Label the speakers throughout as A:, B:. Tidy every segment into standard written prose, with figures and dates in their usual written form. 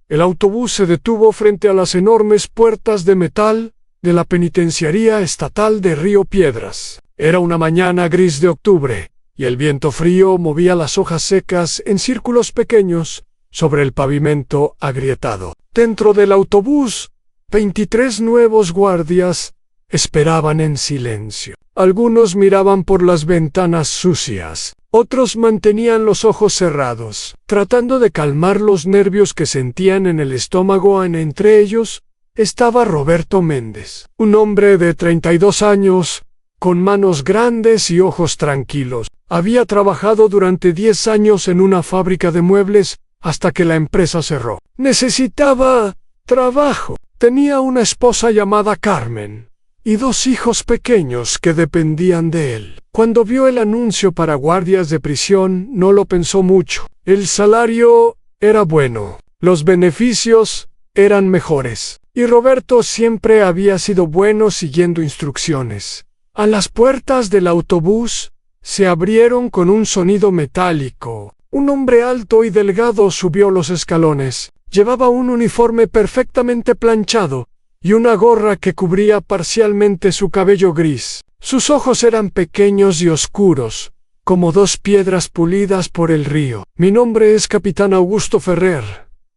A: El autobús se detuvo frente a las enormes puertas de metal de la Penitenciaría Estatal de Río Piedras. Era una mañana gris de octubre, y el viento frío movía las hojas secas en círculos pequeños sobre el pavimento agrietado. Dentro del autobús, 23 nuevos guardias esperaban en silencio. Algunos miraban por las ventanas sucias, otros mantenían los ojos cerrados, tratando de calmar los nervios que sentían en el estómago. Entre ellos estaba Roberto Méndez, un hombre de 32 años, con manos grandes y ojos tranquilos. Había trabajado durante 10 años en una fábrica de muebles hasta que la empresa cerró. Necesitaba trabajo. Tenía una esposa llamada Carmen y 2 hijos pequeños que dependían de él. Cuando vio el anuncio para guardias de prisión, no lo pensó mucho. El salario era bueno, los beneficios eran mejores, y Roberto siempre había sido bueno siguiendo instrucciones. A las puertas del autobús se abrieron con un sonido metálico. Un hombre alto y delgado subió los escalones. Llevaba un uniforme perfectamente planchado y una gorra que cubría parcialmente su cabello gris. Sus ojos eran pequeños y oscuros, como 2 piedras pulidas por el río. «Mi nombre es Capitán Augusto Ferrer»,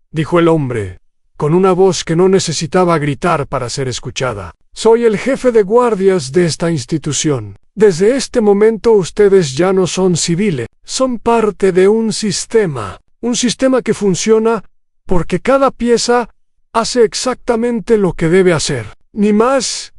A: dijo el hombre, con una voz que no necesitaba gritar para ser escuchada. «Soy el jefe de guardias de esta institución. Desde este momento ustedes ya no son civiles, son parte de un sistema que funciona porque cada pieza hace exactamente lo que debe hacer, ni más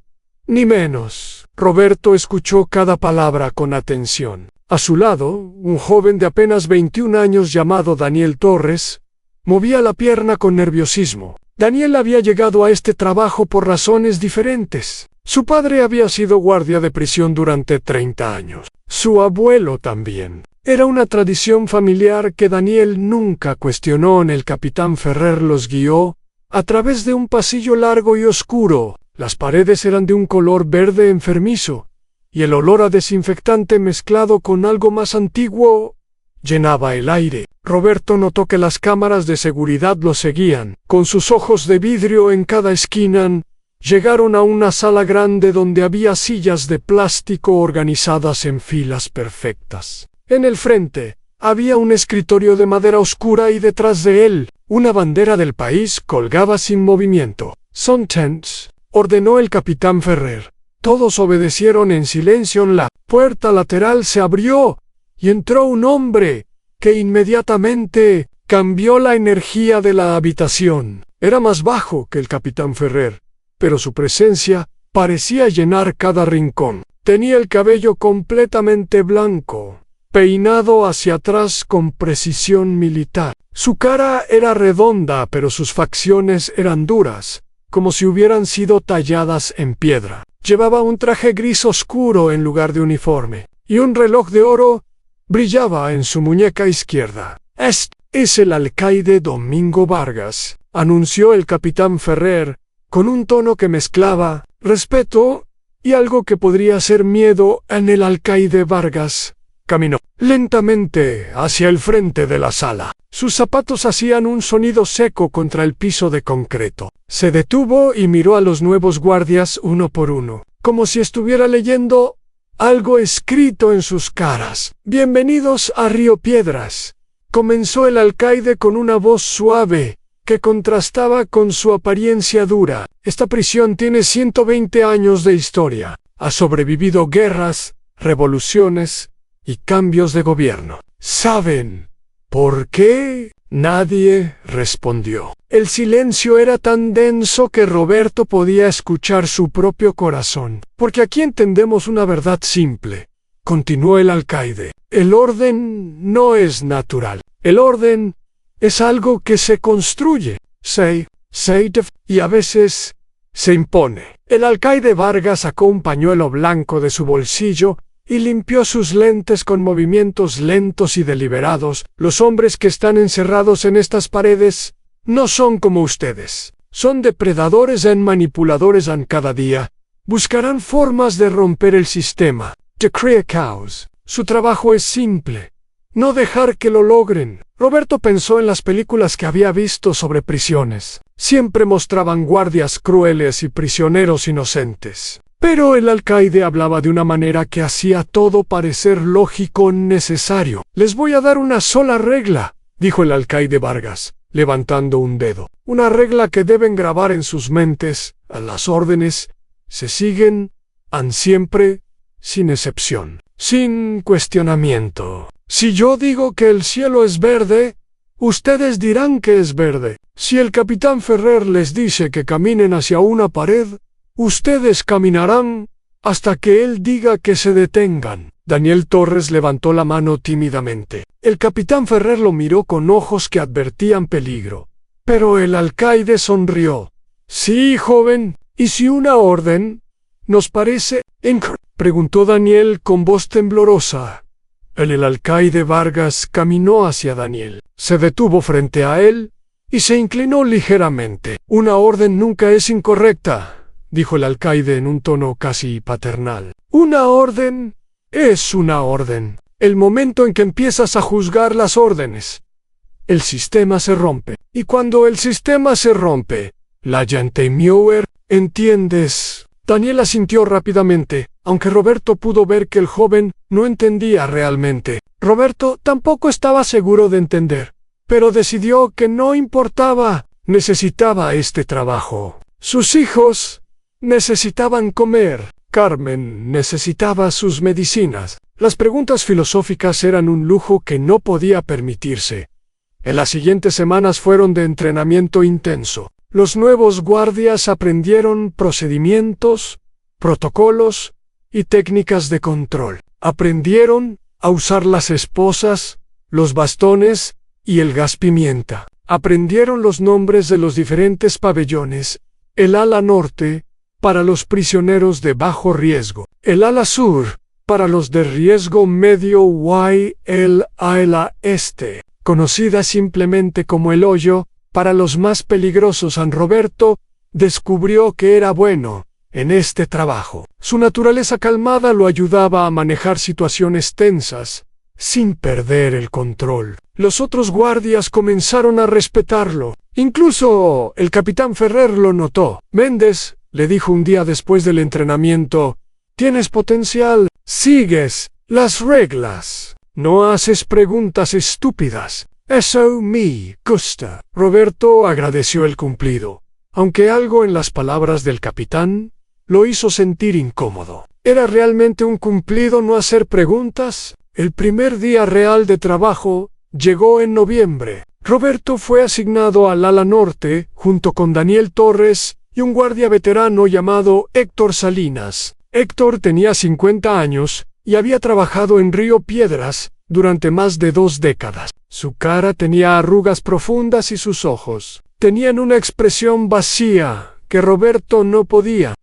A: ni menos». Roberto escuchó cada palabra con atención. A su lado, un joven de apenas 21 años llamado Daniel Torres movía la pierna con nerviosismo. Daniel había llegado a este trabajo por razones diferentes. Su padre había sido guardia de prisión durante 30 años. Su abuelo también. Era una tradición familiar que Daniel nunca cuestionó. El capitán Ferrer los guió a través de un pasillo largo y oscuro. Las paredes eran de un color verde enfermizo, y el olor a desinfectante mezclado con algo más antiguo llenaba el aire. Roberto notó que las cámaras de seguridad lo seguían. Con sus ojos de vidrio en cada esquina, llegaron a una sala grande donde había sillas de plástico organizadas en filas perfectas. En el frente había un escritorio de madera oscura y detrás de él una bandera del país colgaba sin movimiento. «Sentence», ordenó el capitán Ferrer. Todos obedecieron en silencio. La puerta lateral se abrió y entró un hombre que inmediatamente cambió la energía de la habitación. Era más bajo que el capitán Ferrer, pero su presencia parecía llenar cada rincón. Tenía el cabello completamente blanco, peinado hacia atrás con precisión militar. Su cara era redonda, pero sus facciones eran duras, como si hubieran sido talladas en piedra. Llevaba un traje gris oscuro en lugar de uniforme, y un reloj de oro brillaba en su muñeca izquierda. «Este es el alcaide Domingo Vargas», anunció el capitán Ferrer, con un tono que mezclaba respeto y algo que podría ser miedo. El alcaide Vargas caminó lentamente hacia el frente de la sala. Sus zapatos hacían un sonido seco contra el piso de concreto. Se detuvo y miró a los nuevos guardias uno por uno, como si estuviera leyendo algo escrito en sus caras. «Bienvenidos a Río Piedras», comenzó el alcaide con una voz suave que contrastaba con su apariencia dura. «Esta prisión tiene 120 años de historia. Ha sobrevivido guerras, revoluciones y cambios de gobierno. ¿Saben por qué?» Nadie respondió. El silencio era tan denso que Roberto podía escuchar su propio corazón. «Porque aquí entendemos una verdad simple», continuó el alcaide. «El orden no es natural. El orden es algo que se construye, y a veces se impone». El alcaide Vargas sacó un pañuelo blanco de su bolsillo y limpió sus lentes con movimientos lentos y deliberados. «Los hombres que están encerrados en estas paredes no son como ustedes. Son depredadores y manipuladores cada día. Buscarán formas de romper el sistema, de crear caos. Su trabajo es simple: no dejar que lo logren». Roberto pensó en las películas que había visto sobre prisiones. Siempre mostraban guardias crueles y prisioneros inocentes. Pero el alcaide hablaba de una manera que hacía todo parecer lógico necesario. Les voy a dar una sola regla, dijo el alcaide Vargas, levantando un dedo. Una regla que deben grabar en sus mentes. Las órdenes se siguen siempre, sin excepción, sin cuestionamiento. Si yo digo que el cielo es verde, ustedes dirán que es verde. Si el capitán Ferrer les dice que caminen hacia una pared, ustedes caminarán hasta que él diga que se detengan. Daniel Torres levantó la mano tímidamente. El capitán Ferrer lo miró con ojos que advertían peligro. Pero el alcaide sonrió. Sí, joven, ¿y si una orden nos parece? Preguntó Daniel con voz temblorosa. El alcaide Vargas caminó hacia Daniel. Se detuvo frente a él y se inclinó ligeramente. Una orden nunca es incorrecta, dijo el alcaide en un tono casi paternal. Una orden es una orden. El momento en que empiezas a juzgar las órdenes, el sistema se rompe. Y cuando el sistema se rompe, la gente Muir, ¿entiendes? Daniel asintió rápidamente, aunque Roberto pudo ver que el joven no entendía realmente. Roberto tampoco estaba seguro de entender, pero decidió que no importaba. Necesitaba este trabajo. Sus hijos necesitaban comer. Carmen necesitaba sus medicinas. Las preguntas filosóficas eran un lujo que no podía permitirse. En las siguientes semanas fueron de entrenamiento intenso. Los nuevos guardias aprendieron procedimientos, protocolos y técnicas de control. Aprendieron a usar las esposas, los bastones y el gas pimienta. Aprendieron los nombres de los diferentes pabellones. El ala norte, para los prisioneros de bajo riesgo. El ala sur, para los de riesgo medio, y el ala este, conocida simplemente como el hoyo, para los más peligrosos. San Roberto descubrió que era bueno en este trabajo. Su naturaleza calmada lo ayudaba a manejar situaciones tensas, sin perder el control. Los otros guardias comenzaron a respetarlo. Incluso el capitán Ferrer lo notó. Méndez le dijo un día después del entrenamiento: «Tienes potencial, sigues las reglas. No haces preguntas estúpidas. Eso me gusta». Roberto agradeció el cumplido, aunque algo en las palabras del capitán lo hizo sentir incómodo. ¿Era realmente un cumplido no hacer preguntas? El primer día real de trabajo llegó en noviembre. Roberto fue asignado al ala norte junto con Daniel Torres y un guardia veterano llamado Héctor Salinas. Héctor tenía 50 años y había trabajado en Río Piedras durante más de 2 décadas. Su cara tenía arrugas profundas y sus ojos tenían una expresión vacía que Roberto no podía.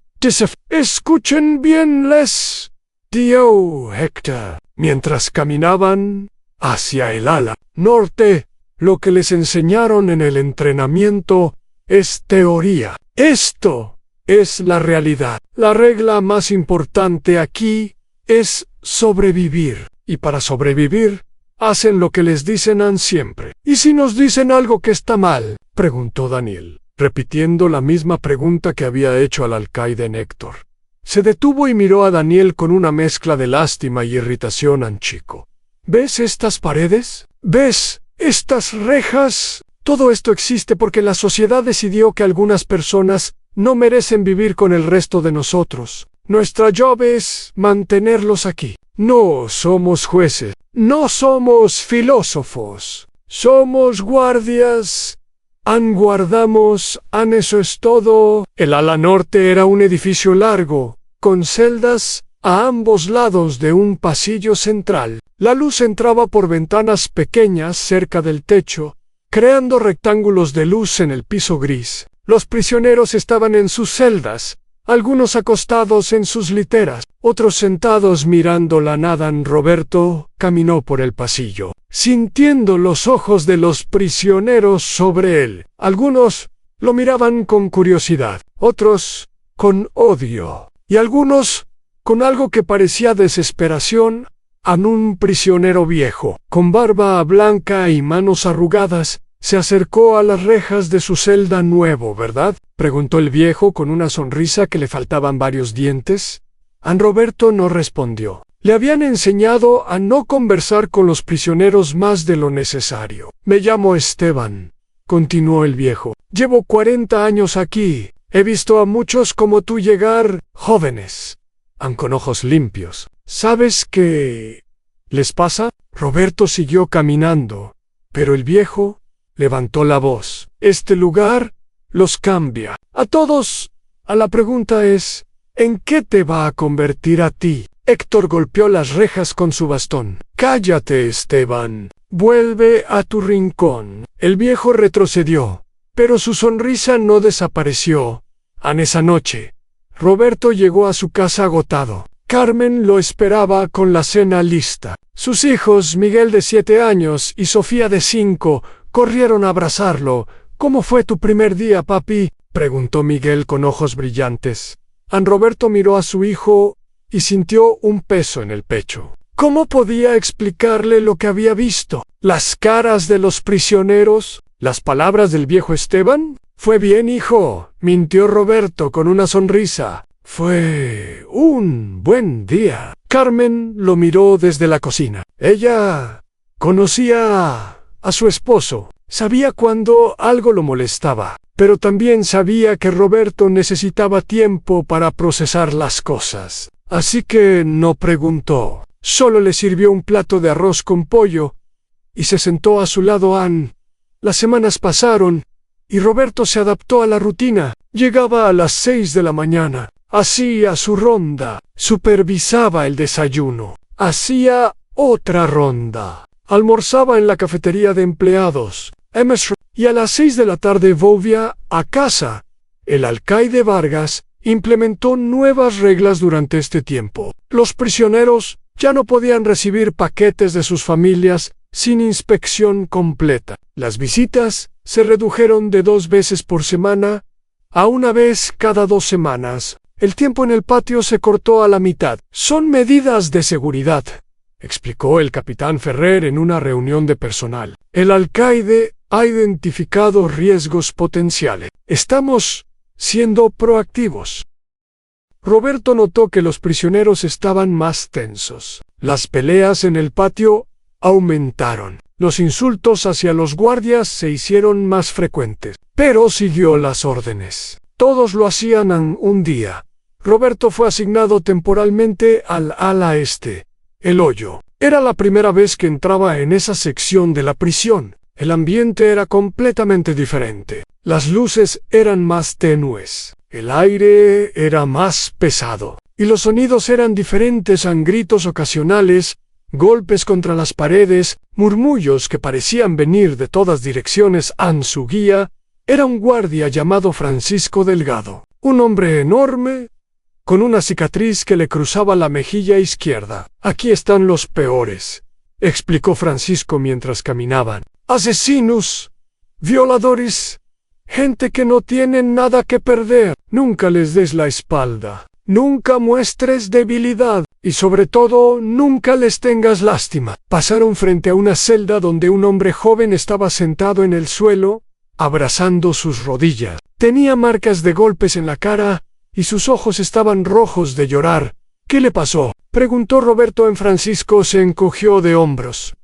A: «Escuchen bien, les dio Héctor». Mientras caminaban hacia el ala norte, lo que les enseñaron en el entrenamiento es teoría. Esto es la realidad. La regla más importante aquí es sobrevivir. Y para sobrevivir, hacen lo que les dicen siempre. ¿Y si nos dicen algo que está mal?, preguntó Daniel, repitiendo la misma pregunta que había hecho al alcaide Héctor. Se detuvo y miró a Daniel con una mezcla de lástima y irritación. «Chico, ¿ves estas paredes? ¿Ves estas rejas? Todo esto existe porque la sociedad decidió que algunas personas no merecen vivir con el resto de nosotros. Nuestra job es mantenerlos aquí. No somos jueces, no somos filósofos, somos guardias. Guardamos, eso es todo». El ala norte era un edificio largo, con celdas a ambos lados de un pasillo central. La luz entraba por ventanas pequeñas cerca del techo, creando rectángulos de luz en el piso gris. Los prisioneros estaban en sus celdas, algunos acostados en sus literas, otros sentados mirando la nada. Roberto caminó por el pasillo, sintiendo los ojos de los prisioneros sobre él. Algunos lo miraban con curiosidad, otros con odio, y algunos con algo que parecía desesperación. Un prisionero viejo, con barba blanca y manos arrugadas, se acercó a las rejas de su celda. Nuevo, ¿verdad?, preguntó el viejo con una sonrisa que le faltaban varios dientes. Roberto no respondió. Le habían enseñado a no conversar con los prisioneros más de lo necesario. Me llamo Esteban, continuó el viejo. Llevo 40 años aquí. He visto a muchos como tú llegar, jóvenes, con ojos limpios. ¿Sabes qué les pasa? Roberto siguió caminando, pero el viejo levantó la voz. Este lugar los cambia a todos. La pregunta es, ¿en qué te va a convertir a ti? Héctor golpeó las rejas con su bastón. Cállate, Esteban. Vuelve a tu rincón. El viejo retrocedió, pero su sonrisa no desapareció. Esa noche, Roberto llegó a su casa agotado. Carmen lo esperaba con la cena lista. Sus hijos, Miguel de 7 años y Sofía de 5, corrieron a abrazarlo. ¿Cómo fue tu primer día, papi?, preguntó Miguel con ojos brillantes. Roberto miró a su hijo y sintió un peso en el pecho. ¿Cómo podía explicarle lo que había visto? Las caras de los prisioneros, las palabras del viejo Esteban. Fue bien, hijo, mintió Roberto con una sonrisa. Fue un buen día. Carmen lo miró desde la cocina. Ella conocía a su esposo. Sabía cuando algo lo molestaba, pero también sabía que Roberto necesitaba tiempo para procesar las cosas. Así que no preguntó. Solo le sirvió un plato de arroz con pollo y se sentó a su lado. Las semanas pasaron y Roberto se adaptó a la rutina. Llegaba a las 6 de la mañana. Hacía su ronda, supervisaba el desayuno, hacía otra ronda, almorzaba en la cafetería de empleados, y a las 6 de la tarde volvía a casa. El alcaide Vargas implementó nuevas reglas durante este tiempo. Los prisioneros ya no podían recibir paquetes de sus familias sin inspección completa. Las visitas se redujeron de 2 veces por semana a 1 vez cada 2 semanas. El tiempo en el patio se cortó a la mitad. Son medidas de seguridad, explicó el capitán Ferrer en una reunión de personal. El alcaide ha identificado riesgos potenciales. Estamos siendo proactivos. Roberto notó que los prisioneros estaban más tensos. Las peleas en el patio aumentaron. Los insultos hacia los guardias se hicieron más frecuentes. Pero siguió las órdenes. Todos lo hacían un día. Roberto fue asignado temporalmente al ala este, el hoyo. Era la primera vez que entraba en esa sección de la prisión. El ambiente era completamente diferente. Las luces eran más tenues. El aire era más pesado. Y los sonidos eran diferentes. Gritos ocasionales, golpes contra las paredes, murmullos que parecían venir de todas direcciones. Su guía era un guardia llamado Francisco Delgado, un hombre enorme, con una cicatriz que le cruzaba la mejilla izquierda. Aquí están los peores, explicó Francisco mientras caminaban. Asesinos, violadores, gente que no tiene nada que perder. Nunca les des la espalda, nunca muestres debilidad y sobre todo nunca les tengas lástima. Pasaron frente a una celda donde un hombre joven estaba sentado en el suelo, abrazando sus rodillas. Tenía marcas de golpes en la cara y sus ojos estaban rojos de llorar. ¿Qué le pasó?, preguntó Roberto. Francisco se encogió de hombros.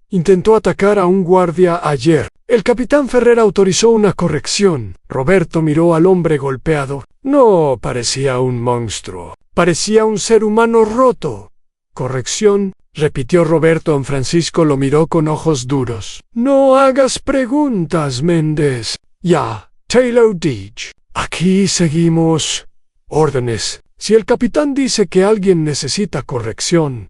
A: Intentó atacar a un guardia ayer. El capitán Ferrer autorizó una corrección. Roberto miró al hombre golpeado. No parecía un monstruo. Parecía un ser humano roto. Corrección, repitió Roberto. Francisco lo miró con ojos duros. No hagas preguntas, Méndez. Ya, Taylor Deach. Aquí seguimos órdenes. Si el capitán dice que alguien necesita corrección,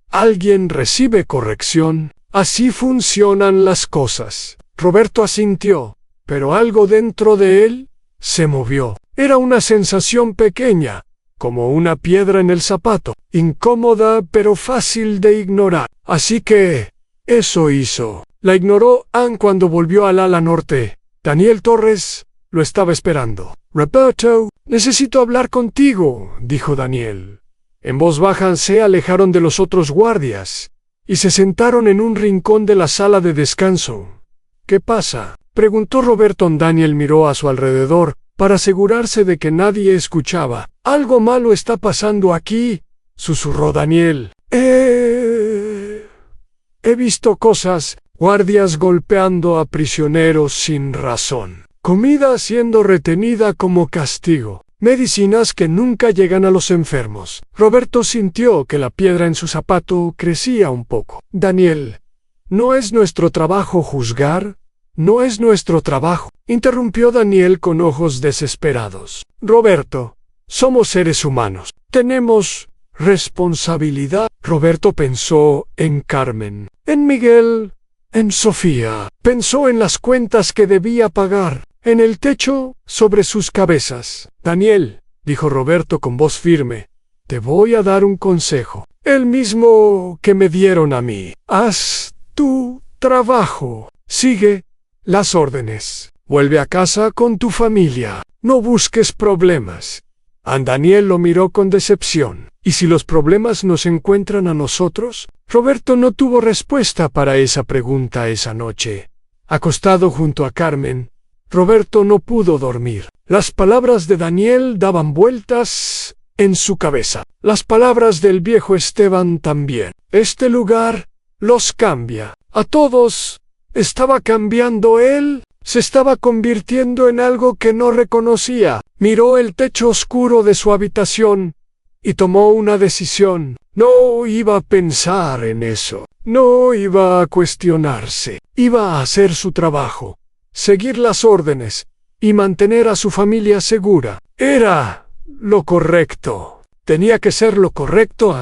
A: alguien recibe corrección. Así funcionan las cosas. Roberto asintió, pero algo dentro de él se movió. Era una sensación pequeña, como una piedra en el zapato, incómoda pero fácil de ignorar. Así que eso hizo. La ignoró cuando volvió al ala norte. Daniel Torres lo estaba esperando. Roberto, necesito hablar contigo, dijo Daniel. En voz baja se alejaron de los otros guardias y se sentaron en un rincón de la sala de descanso. ¿Qué pasa?, preguntó Roberto. Daniel miró a su alrededor para asegurarse de que nadie escuchaba. «Algo malo está pasando aquí», susurró Daniel. He visto cosas, guardias golpeando a prisioneros sin razón, comida siendo retenida como castigo, medicinas que nunca llegan a los enfermos. Roberto sintió que la piedra en su zapato crecía un poco. «Daniel, ¿no es nuestro trabajo juzgar? No es nuestro trabajo», interrumpió Daniel con ojos desesperados. «Roberto, somos seres humanos. Tenemos responsabilidad». Roberto pensó en Carmen, en Miguel, en Sofía. Pensó en las cuentas que debía pagar, en el techo sobre sus cabezas. «Daniel», dijo Roberto con voz firme, «te voy a dar un consejo, el mismo que me dieron a mí. Haz tu trabajo. Sigue las órdenes. Vuelve a casa con tu familia. No busques problemas». Daniel lo miró con decepción. «¿Y si los problemas nos encuentran a nosotros?». Roberto no tuvo respuesta para esa pregunta esa noche. Acostado junto a Carmen, Roberto no pudo dormir. Las palabras de Daniel daban vueltas en su cabeza. Las palabras del viejo Esteban también. Este lugar los cambia. A todos. ¿Estaba cambiando él? Se estaba convirtiendo en algo que no reconocía. Miró el techo oscuro de su habitación y tomó una decisión. No iba a pensar en eso. No iba a cuestionarse. Iba a hacer su trabajo, seguir las órdenes y mantener a su familia segura. Era lo correcto. Tenía que ser lo correcto,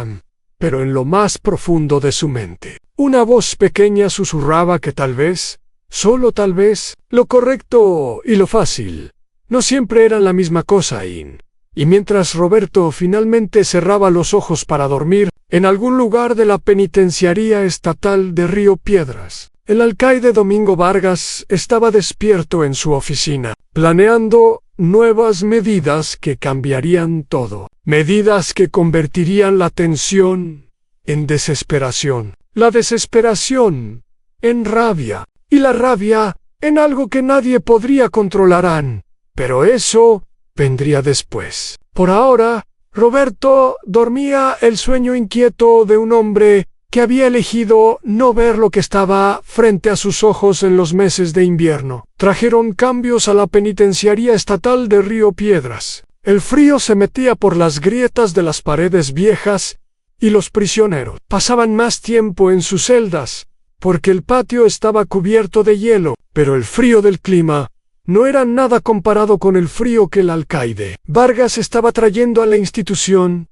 A: pero en lo más profundo de su mente. Una voz pequeña susurraba que tal vez, solo tal vez, lo correcto y lo fácil no siempre eran la misma cosa. Y mientras Roberto finalmente cerraba los ojos para dormir, en algún lugar de la penitenciaría estatal de Río Piedras, el alcaide Domingo Vargas estaba despierto en su oficina, planeando nuevas medidas que cambiarían todo. Medidas que convertirían la tensión en desesperación, la desesperación en rabia, y la rabia en algo que nadie podría controlar. Pero eso vendría después. Por ahora, Roberto dormía el sueño inquieto de un hombre que había elegido no ver lo que estaba frente a sus ojos en los meses de invierno. Trajeron cambios a la penitenciaría estatal de Río Piedras. El frío se metía por las grietas de las paredes viejas y los prisioneros pasaban más tiempo en sus celdas porque el patio estaba cubierto de hielo, pero el frío del clima no era nada comparado con el frío que el alcaide Vargas estaba trayendo a la institución.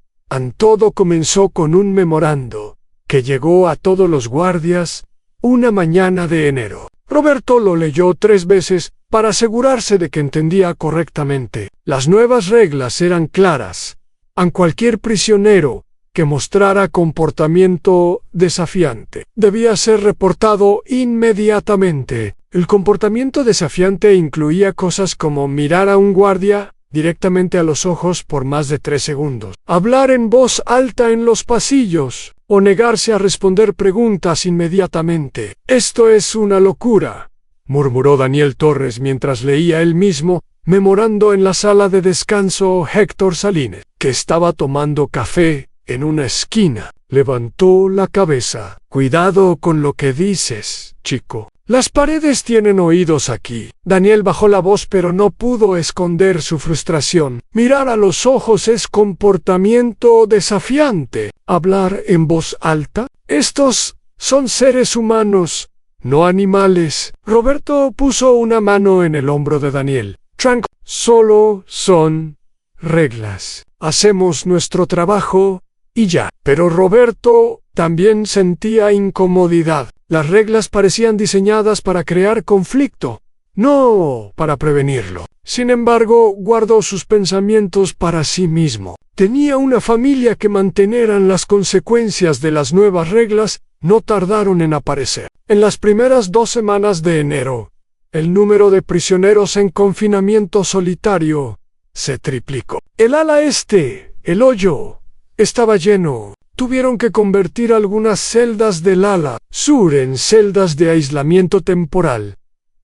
A: Todo comenzó con un memorando que llegó a todos los guardias una mañana de enero. Roberto lo leyó 3 veces para asegurarse de que entendía correctamente. Las nuevas reglas eran claras. A cualquier prisionero que mostrara comportamiento desafiante debía ser reportado inmediatamente. El comportamiento desafiante incluía cosas como mirar a un guardia directamente a los ojos por más de 3 segundos, hablar en voz alta en los pasillos, o negarse a responder preguntas inmediatamente. «Esto es una locura», murmuró Daniel Torres mientras leía él mismo, memorando en la sala de descanso Héctor Salines, que estaba tomando café en una esquina. Levantó la cabeza. «Cuidado con lo que dices, chico. Las paredes tienen oídos aquí». Daniel bajó la voz pero no pudo esconder su frustración. Mirar a los ojos es comportamiento desafiante. Hablar en voz alta. Estos son seres humanos, no animales. Roberto puso una mano en el hombro de Daniel. «Tranquilo, solo son reglas. Hacemos nuestro trabajo y ya». Pero Roberto también sentía incomodidad. Las reglas parecían diseñadas para crear conflicto, no para prevenirlo. Sin embargo, guardó sus pensamientos para sí mismo. Tenía una familia que mantener. Las consecuencias de las nuevas reglas no tardaron en aparecer. En las primeras 2 semanas de enero, el número de prisioneros en confinamiento solitario se triplicó. El ala este, el hoyo, estaba lleno. Tuvieron que convertir algunas celdas del ala sur en celdas de aislamiento temporal.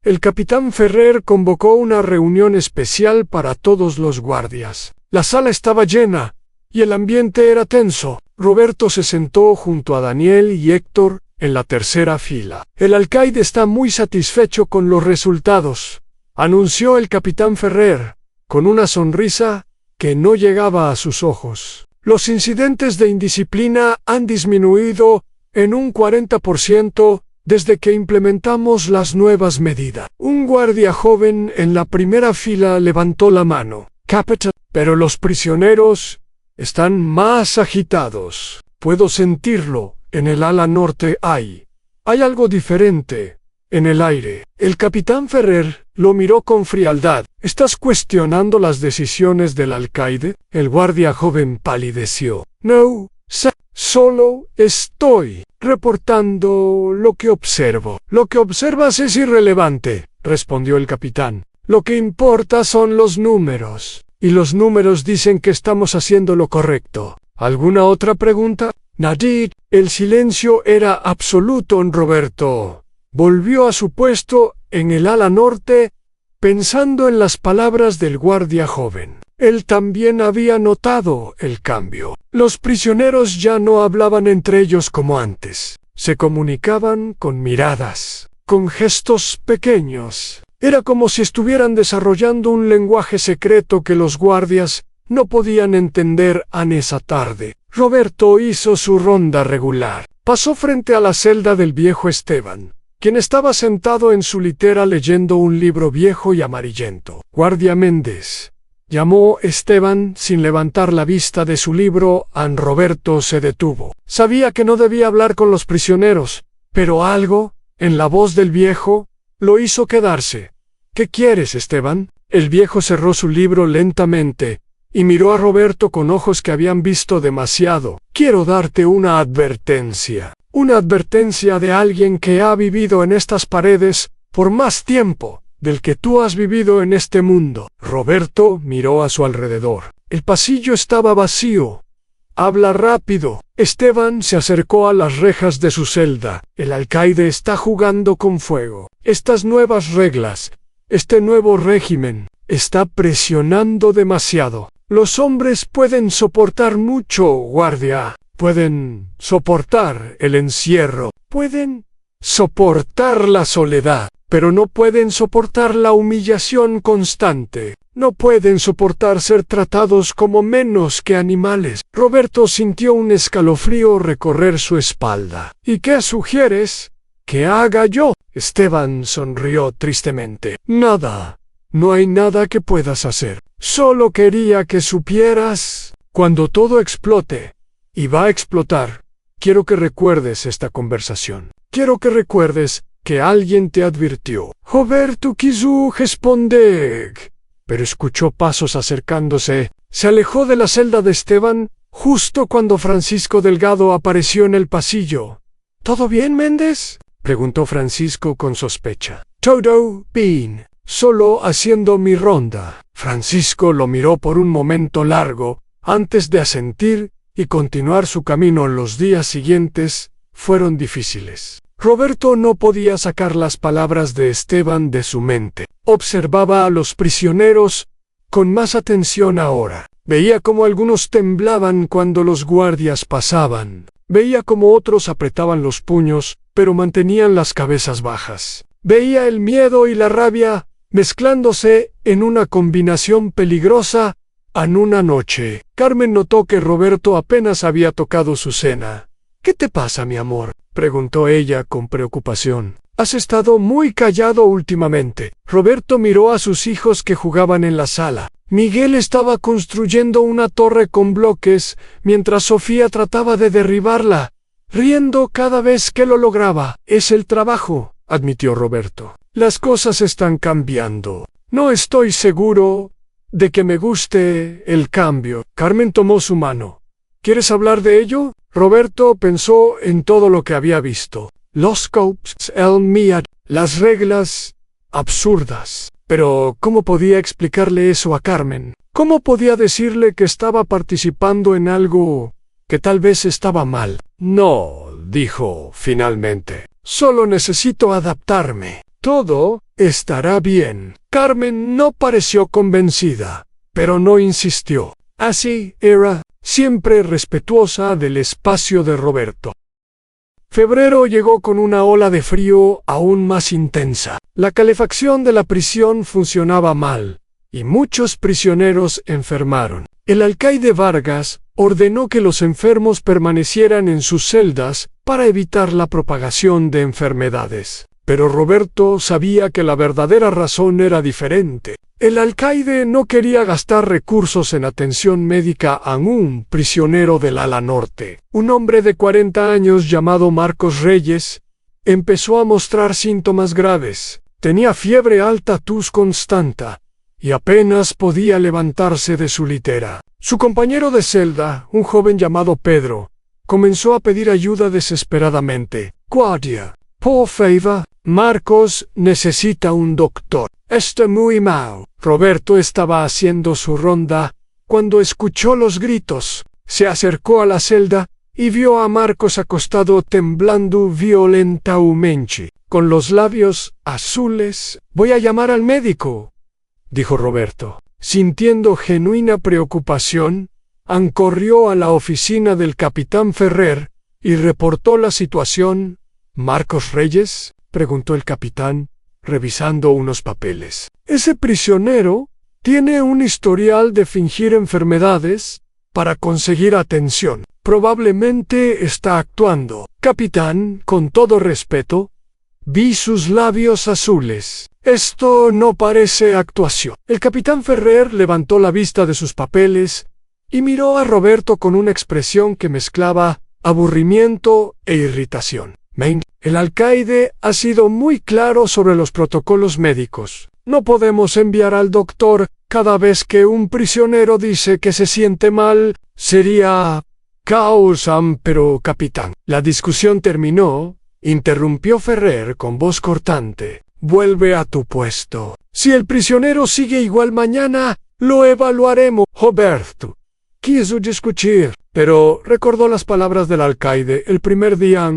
A: El capitán Ferrer convocó una reunión especial para todos los guardias. La sala estaba llena y el ambiente era tenso. Roberto se sentó junto a Daniel y Héctor en la tercera fila. El alcaide está muy satisfecho con los resultados, anunció el capitán Ferrer, con una sonrisa que no llegaba a sus ojos. Los incidentes de indisciplina han disminuido en un 40% desde que implementamos las nuevas medidas. Un guardia joven en la primera fila levantó la mano. Capitán, pero los prisioneros están más agitados. Puedo sentirlo. En el ala norte hay algo diferente en el aire. El capitán Ferrer lo miró con frialdad. ¿Estás cuestionando las decisiones del alcaide? El guardia joven palideció. No, solo estoy reportando lo que observo. Lo que observas es irrelevante, respondió el capitán. Lo que importa son los números. Y los números dicen que estamos haciendo lo correcto. ¿Alguna otra pregunta? Nadie. El silencio era absoluto en Roberto. Volvió a su puesto en el ala norte, pensando en las palabras del guardia joven. Él también había notado el cambio. Los prisioneros ya no hablaban entre ellos como antes. Se comunicaban con miradas, con gestos pequeños. Era como si estuvieran desarrollando un lenguaje secreto que los guardias no podían entender en esa tarde. Roberto hizo su ronda regular. Pasó frente a la celda del viejo Esteban, quien estaba sentado en su litera leyendo un libro viejo y amarillento. Guardia Méndez, llamó Esteban sin levantar la vista de su libro. Roberto se detuvo. Sabía que no debía hablar con los prisioneros, pero algo, en la voz del viejo, lo hizo quedarse. ¿Qué quieres, Esteban? El viejo cerró su libro lentamente y miró a Roberto con ojos que habían visto demasiado. Quiero darte una advertencia. Una advertencia de alguien que ha vivido en estas paredes por más tiempo del que tú has vivido en este mundo. Roberto miró a su alrededor. El pasillo estaba vacío. Habla rápido. Esteban se acercó a las rejas de su celda. El alcaide está jugando con fuego. Estas nuevas reglas, este nuevo régimen, está presionando demasiado. Los hombres pueden soportar mucho, guardia. Pueden soportar el encierro. Pueden soportar la soledad. Pero no pueden soportar la humillación constante. No pueden soportar ser tratados como menos que animales. Roberto sintió un escalofrío recorrer su espalda. ¿Y qué sugieres que haga yo? Esteban sonrió tristemente. Nada. No hay nada que puedas hacer. Solo quería que supieras, cuando todo explote, y va a explotar, quiero que recuerdes esta conversación. Quiero que recuerdes que alguien te advirtió. Roberto quiso responder, pero escuchó pasos acercándose. Se alejó de la celda de Esteban justo cuando Francisco Delgado apareció en el pasillo. ¿Todo bien, Méndez?, preguntó Francisco con sospecha. Todo bien, solo haciendo mi ronda. Francisco lo miró por un momento largo, antes de asentir y continuar su camino. Los días siguientes fueron difíciles. Roberto no podía sacar las palabras de Esteban de su mente. Observaba a los prisioneros con más atención ahora. Veía cómo algunos temblaban cuando los guardias pasaban. Veía cómo otros apretaban los puños, pero mantenían las cabezas bajas. Veía el miedo y la rabia mezclándose en una combinación peligrosa en una noche. Carmen notó que Roberto apenas había tocado su cena. ¿Qué te pasa, mi amor?, preguntó ella con preocupación. Has estado muy callado últimamente. Roberto miró a sus hijos que jugaban en la sala. Miguel estaba construyendo una torre con bloques, mientras Sofía trataba de derribarla, riendo cada vez que lo lograba. Es el trabajo, admitió Roberto. Las cosas están cambiando. No estoy seguro de que me guste el cambio. Carmen tomó su mano. ¿Quieres hablar de ello? Roberto pensó en todo lo que había visto. Los cops, el MIAD, las reglas absurdas. Pero ¿cómo podía explicarle eso a Carmen? ¿Cómo podía decirle que estaba participando en algo que tal vez estaba mal. No, dijo finalmente. Solo necesito adaptarme. Todo estará bien. Carmen no pareció convencida, pero no insistió. Así era, siempre respetuosa del espacio de Roberto. Febrero llegó con una ola de frío aún más intensa. La calefacción de la prisión funcionaba mal, y muchos prisioneros enfermaron. El alcaide Vargas ordenó que los enfermos permanecieran en sus celdas para evitar la propagación de enfermedades. Pero Roberto sabía que la verdadera razón era diferente. El alcaide no quería gastar recursos en atención médica a un prisionero del ala norte. Un hombre de 40 años llamado Marcos Reyes empezó a mostrar síntomas graves. Tenía fiebre alta, tos constante, y apenas podía levantarse de su litera. Su compañero de celda, un joven llamado Pedro, comenzó a pedir ayuda desesperadamente. «Guardia, por favor, Marcos necesita un doctor. Está muy mal». Roberto estaba haciendo su ronda cuando escuchó los gritos. Se acercó a la celda y vio a Marcos acostado temblando violentamente, con los labios azules. «Voy a llamar al médico», dijo Roberto. Sintiendo genuina preocupación, corrió a la oficina del capitán Ferrer y reportó la situación. «¿Marcos Reyes?», preguntó el capitán, revisando unos papeles. «Ese prisionero tiene un historial de fingir enfermedades para conseguir atención. Probablemente está actuando». «Capitán, con todo respeto, vi sus labios azules. Esto no parece actuación». El capitán Ferrer levantó la vista de sus papeles y miró a Roberto con una expresión que mezclaba aburrimiento e irritación. «El alcaide ha sido muy claro sobre los protocolos médicos. No podemos enviar al doctor cada vez que un prisionero dice que se siente mal. Sería causam, pero capitán». La discusión terminó. Interrumpió Ferrer con voz cortante. «Vuelve a tu puesto. Si el prisionero sigue igual mañana, lo evaluaremos». Roberto quiso discutir, pero recordó las palabras del alcaide el primer día.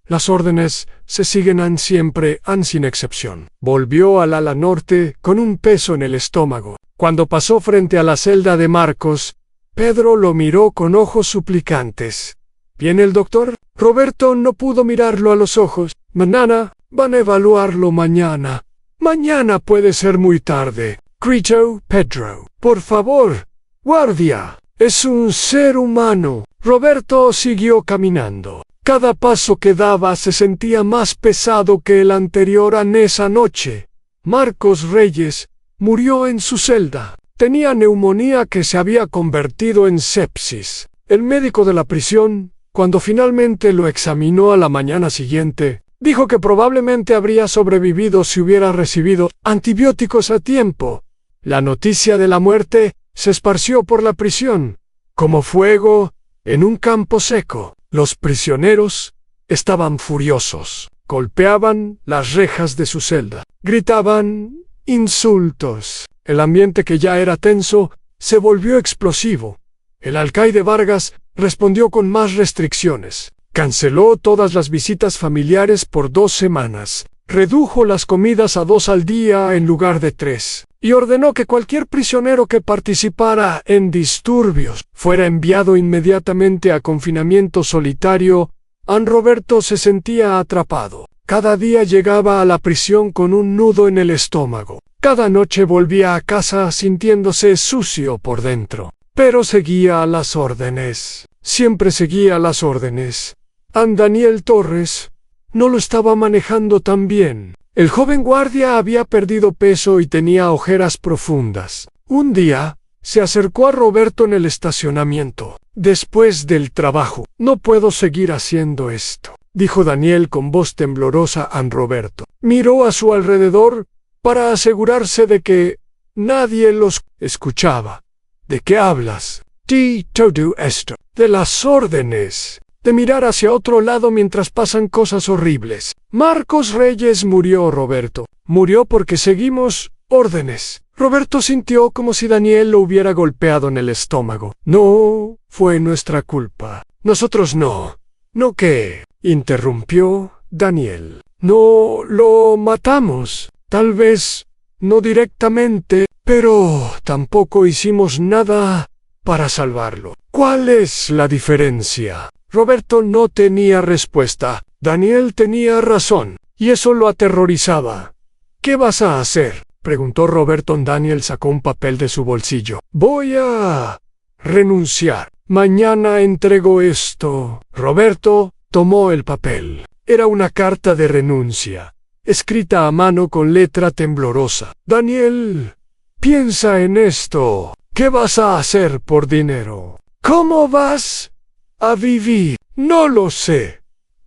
A: Las órdenes se siguen siempre, sin excepción. Volvió al ala norte con un peso en el estómago. Cuando pasó frente a la celda de Marcos, Pedro lo miró con ojos suplicantes. «¿Viene el doctor?» Roberto no pudo mirarlo a los ojos. «Mañana, van a evaluarlo mañana. Mañana puede ser muy tarde». Gritó Pedro. «Por favor, guardia, es un ser humano». Roberto siguió caminando. Cada paso que daba se sentía más pesado que el anterior. En esa noche, Marcos Reyes murió en su celda. Tenía neumonía que se había convertido en sepsis. El médico de la prisión, cuando finalmente lo examinó a la mañana siguiente, dijo que probablemente habría sobrevivido si hubiera recibido antibióticos a tiempo. La noticia de la muerte se esparció por la prisión, como fuego en un campo seco. Los prisioneros estaban furiosos. Golpeaban las rejas de su celda. Gritaban insultos. El ambiente, que ya era tenso, se volvió explosivo. El alcaide Vargas respondió con más restricciones. Canceló todas las visitas familiares por 2 semanas. Redujo las comidas a 2 al día en lugar de 3. Y ordenó que cualquier prisionero que participara en disturbios fuera enviado inmediatamente a confinamiento solitario. Roberto se sentía atrapado. Cada día llegaba a la prisión con un nudo en el estómago. Cada noche volvía a casa sintiéndose sucio por dentro. Pero seguía las órdenes. Siempre seguía las órdenes. Daniel Torres no lo estaba manejando tan bien. El joven guardia había perdido peso y tenía ojeras profundas. Un día, se acercó a Roberto en el estacionamiento. «Después del trabajo, no puedo seguir haciendo esto», dijo Daniel con voz temblorosa a Roberto. Miró a su alrededor para asegurarse de que nadie los escuchaba. «¿De qué hablas?» «De todo esto. De las órdenes. De mirar hacia otro lado mientras pasan cosas horribles. Marcos Reyes murió, Roberto. Murió porque seguimos órdenes». Roberto sintió como si Daniel lo hubiera golpeado en el estómago. «No fue nuestra culpa. Nosotros no. ¿No qué?, interrumpió Daniel. No lo matamos. Tal vez no directamente, pero tampoco hicimos nada para salvarlo. ¿Cuál es la diferencia? Roberto no tenía respuesta. Daniel tenía razón, y eso lo aterrorizaba. ¿Qué vas a hacer?, preguntó Roberto. Daniel sacó un papel de su bolsillo. Voy a renunciar. Mañana entrego esto. Roberto tomó el papel. Era una carta de renuncia, escrita a mano con letra temblorosa. Daniel, piensa en esto. ¿Qué vas a hacer por dinero? ¿Cómo vas a vivir? No lo sé,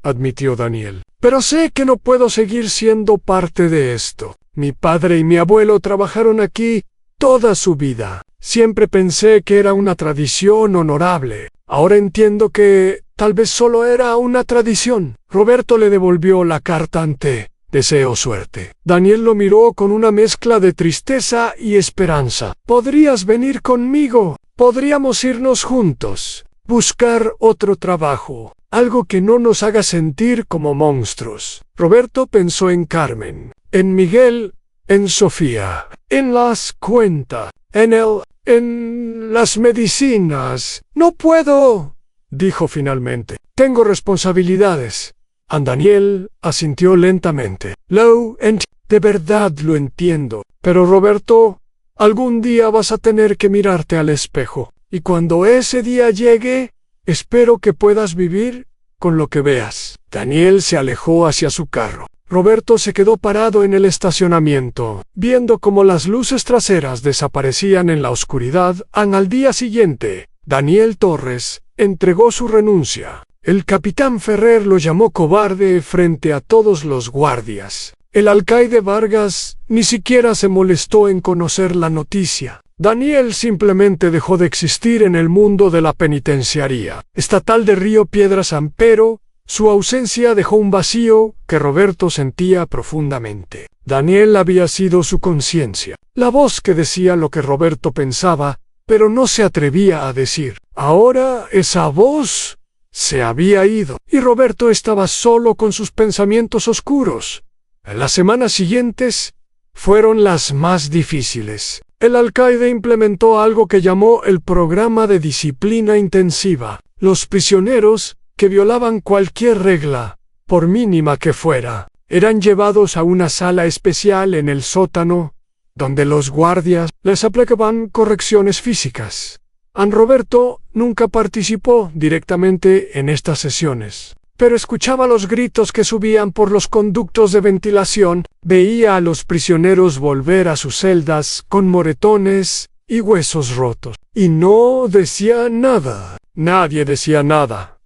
A: admitió Daniel. Pero sé que no puedo seguir siendo parte de esto. Mi padre y mi abuelo trabajaron aquí toda su vida. Siempre pensé que era una tradición honorable. Ahora entiendo que tal vez solo era una tradición. Roberto le devolvió la carta ante «Deseo suerte». Daniel lo miró con una mezcla de tristeza y esperanza. «Podrías venir conmigo. Podríamos irnos juntos. Buscar otro trabajo. Algo que no nos haga sentir como monstruos». Roberto pensó en Carmen, en Miguel, en Sofía, en las cuentas, en las medicinas. «No puedo», dijo finalmente. «Tengo responsabilidades». Daniel asintió lentamente. De verdad lo entiendo. Pero Roberto, algún día vas a tener que mirarte al espejo. Y cuando ese día llegue, espero que puedas vivir con lo que veas. Daniel se alejó hacia su carro. Roberto se quedó parado en el estacionamiento, viendo cómo las luces traseras desaparecían en la oscuridad. Al día siguiente, Daniel Torres entregó su renuncia. El capitán Ferrer lo llamó cobarde frente a todos los guardias. El alcaide Vargas ni siquiera se molestó en conocer la noticia. Daniel simplemente dejó de existir en el mundo de la penitenciaría estatal de Río Piedras, pero su ausencia dejó un vacío que Roberto sentía profundamente. Daniel había sido su conciencia, la voz que decía lo que Roberto pensaba, pero no se atrevía a decir. Ahora esa voz se había ido, y Roberto estaba solo con sus pensamientos oscuros. Las semanas siguientes fueron las más difíciles. El alcaide implementó algo que llamó el programa de disciplina intensiva. Los prisioneros que violaban cualquier regla, por mínima que fuera, eran llevados a una sala especial en el sótano, donde los guardias les aplicaban correcciones físicas. Roberto nunca participó directamente en estas sesiones, pero escuchaba los gritos que subían por los conductos de ventilación, veía a los prisioneros volver a sus celdas con moretones y huesos rotos. Y no decía nada. Nadie decía nada.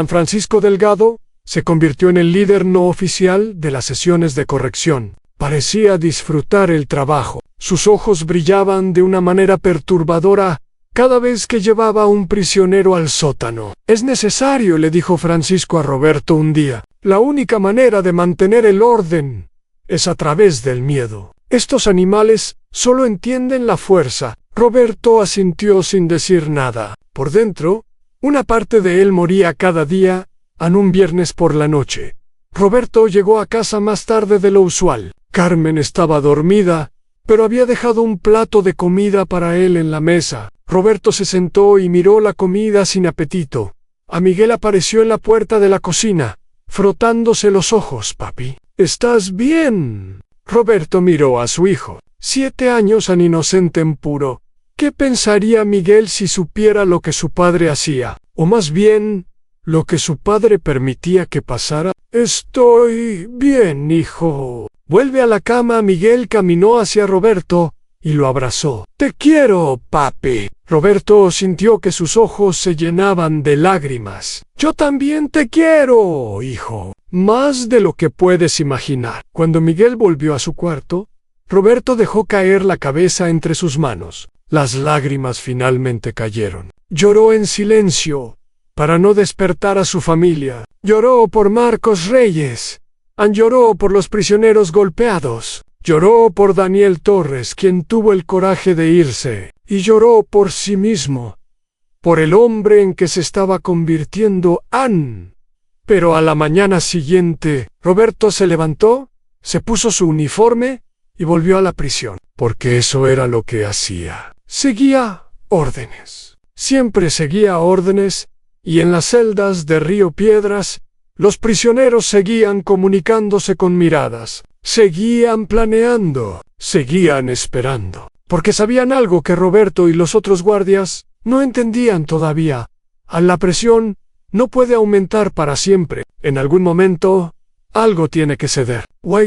A: Francisco Delgado se convirtió en el líder no oficial de las sesiones de corrección. Parecía disfrutar el trabajo. Sus ojos brillaban de una manera perturbadora cada vez que llevaba a un prisionero al sótano. «Es necesario», le dijo Francisco a Roberto un día. «La única manera de mantener el orden es a través del miedo. Estos animales solo entienden la fuerza». Roberto asintió sin decir nada. Por dentro, una parte de él moría cada día. Un viernes por la noche, Roberto llegó a casa más tarde de lo usual. Carmen estaba dormida, pero había dejado un plato de comida para él en la mesa. Roberto se sentó y miró la comida sin apetito. Miguel apareció en la puerta de la cocina, frotándose los ojos. «Papi, ¿estás bien?». Roberto miró a su hijo. 7 años, tan inocente en puro. ¿Qué pensaría Miguel si supiera lo que su padre hacía? O más bien, lo que su padre permitía que pasara. «Estoy bien, hijo». «Vuelve a la cama». Miguel caminó hacia Roberto y lo abrazó. «Te quiero, papi». Roberto sintió que sus ojos se llenaban de lágrimas. «Yo también te quiero, hijo. Más de lo que puedes imaginar». Cuando Miguel volvió a su cuarto, Roberto dejó caer la cabeza entre sus manos. Las lágrimas finalmente cayeron. Lloró en silencio, para no despertar a su familia. Lloró por Marcos Reyes. Lloró por los prisioneros golpeados. Lloró por Daniel Torres, quien tuvo el coraje de irse. Y lloró por sí mismo. por el hombre en que se estaba convirtiendo Anne. Pero a la mañana siguiente, Roberto se levantó, se puso su uniforme y volvió a la prisión, porque eso era lo que hacía. Seguía órdenes. Siempre seguía órdenes, y en las celdas de Río Piedras, los prisioneros seguían comunicándose con miradas, seguían planeando, seguían esperando, porque sabían algo que Roberto y los otros guardias no entendían todavía. La presión no puede aumentar para siempre. En algún momento, algo tiene que ceder.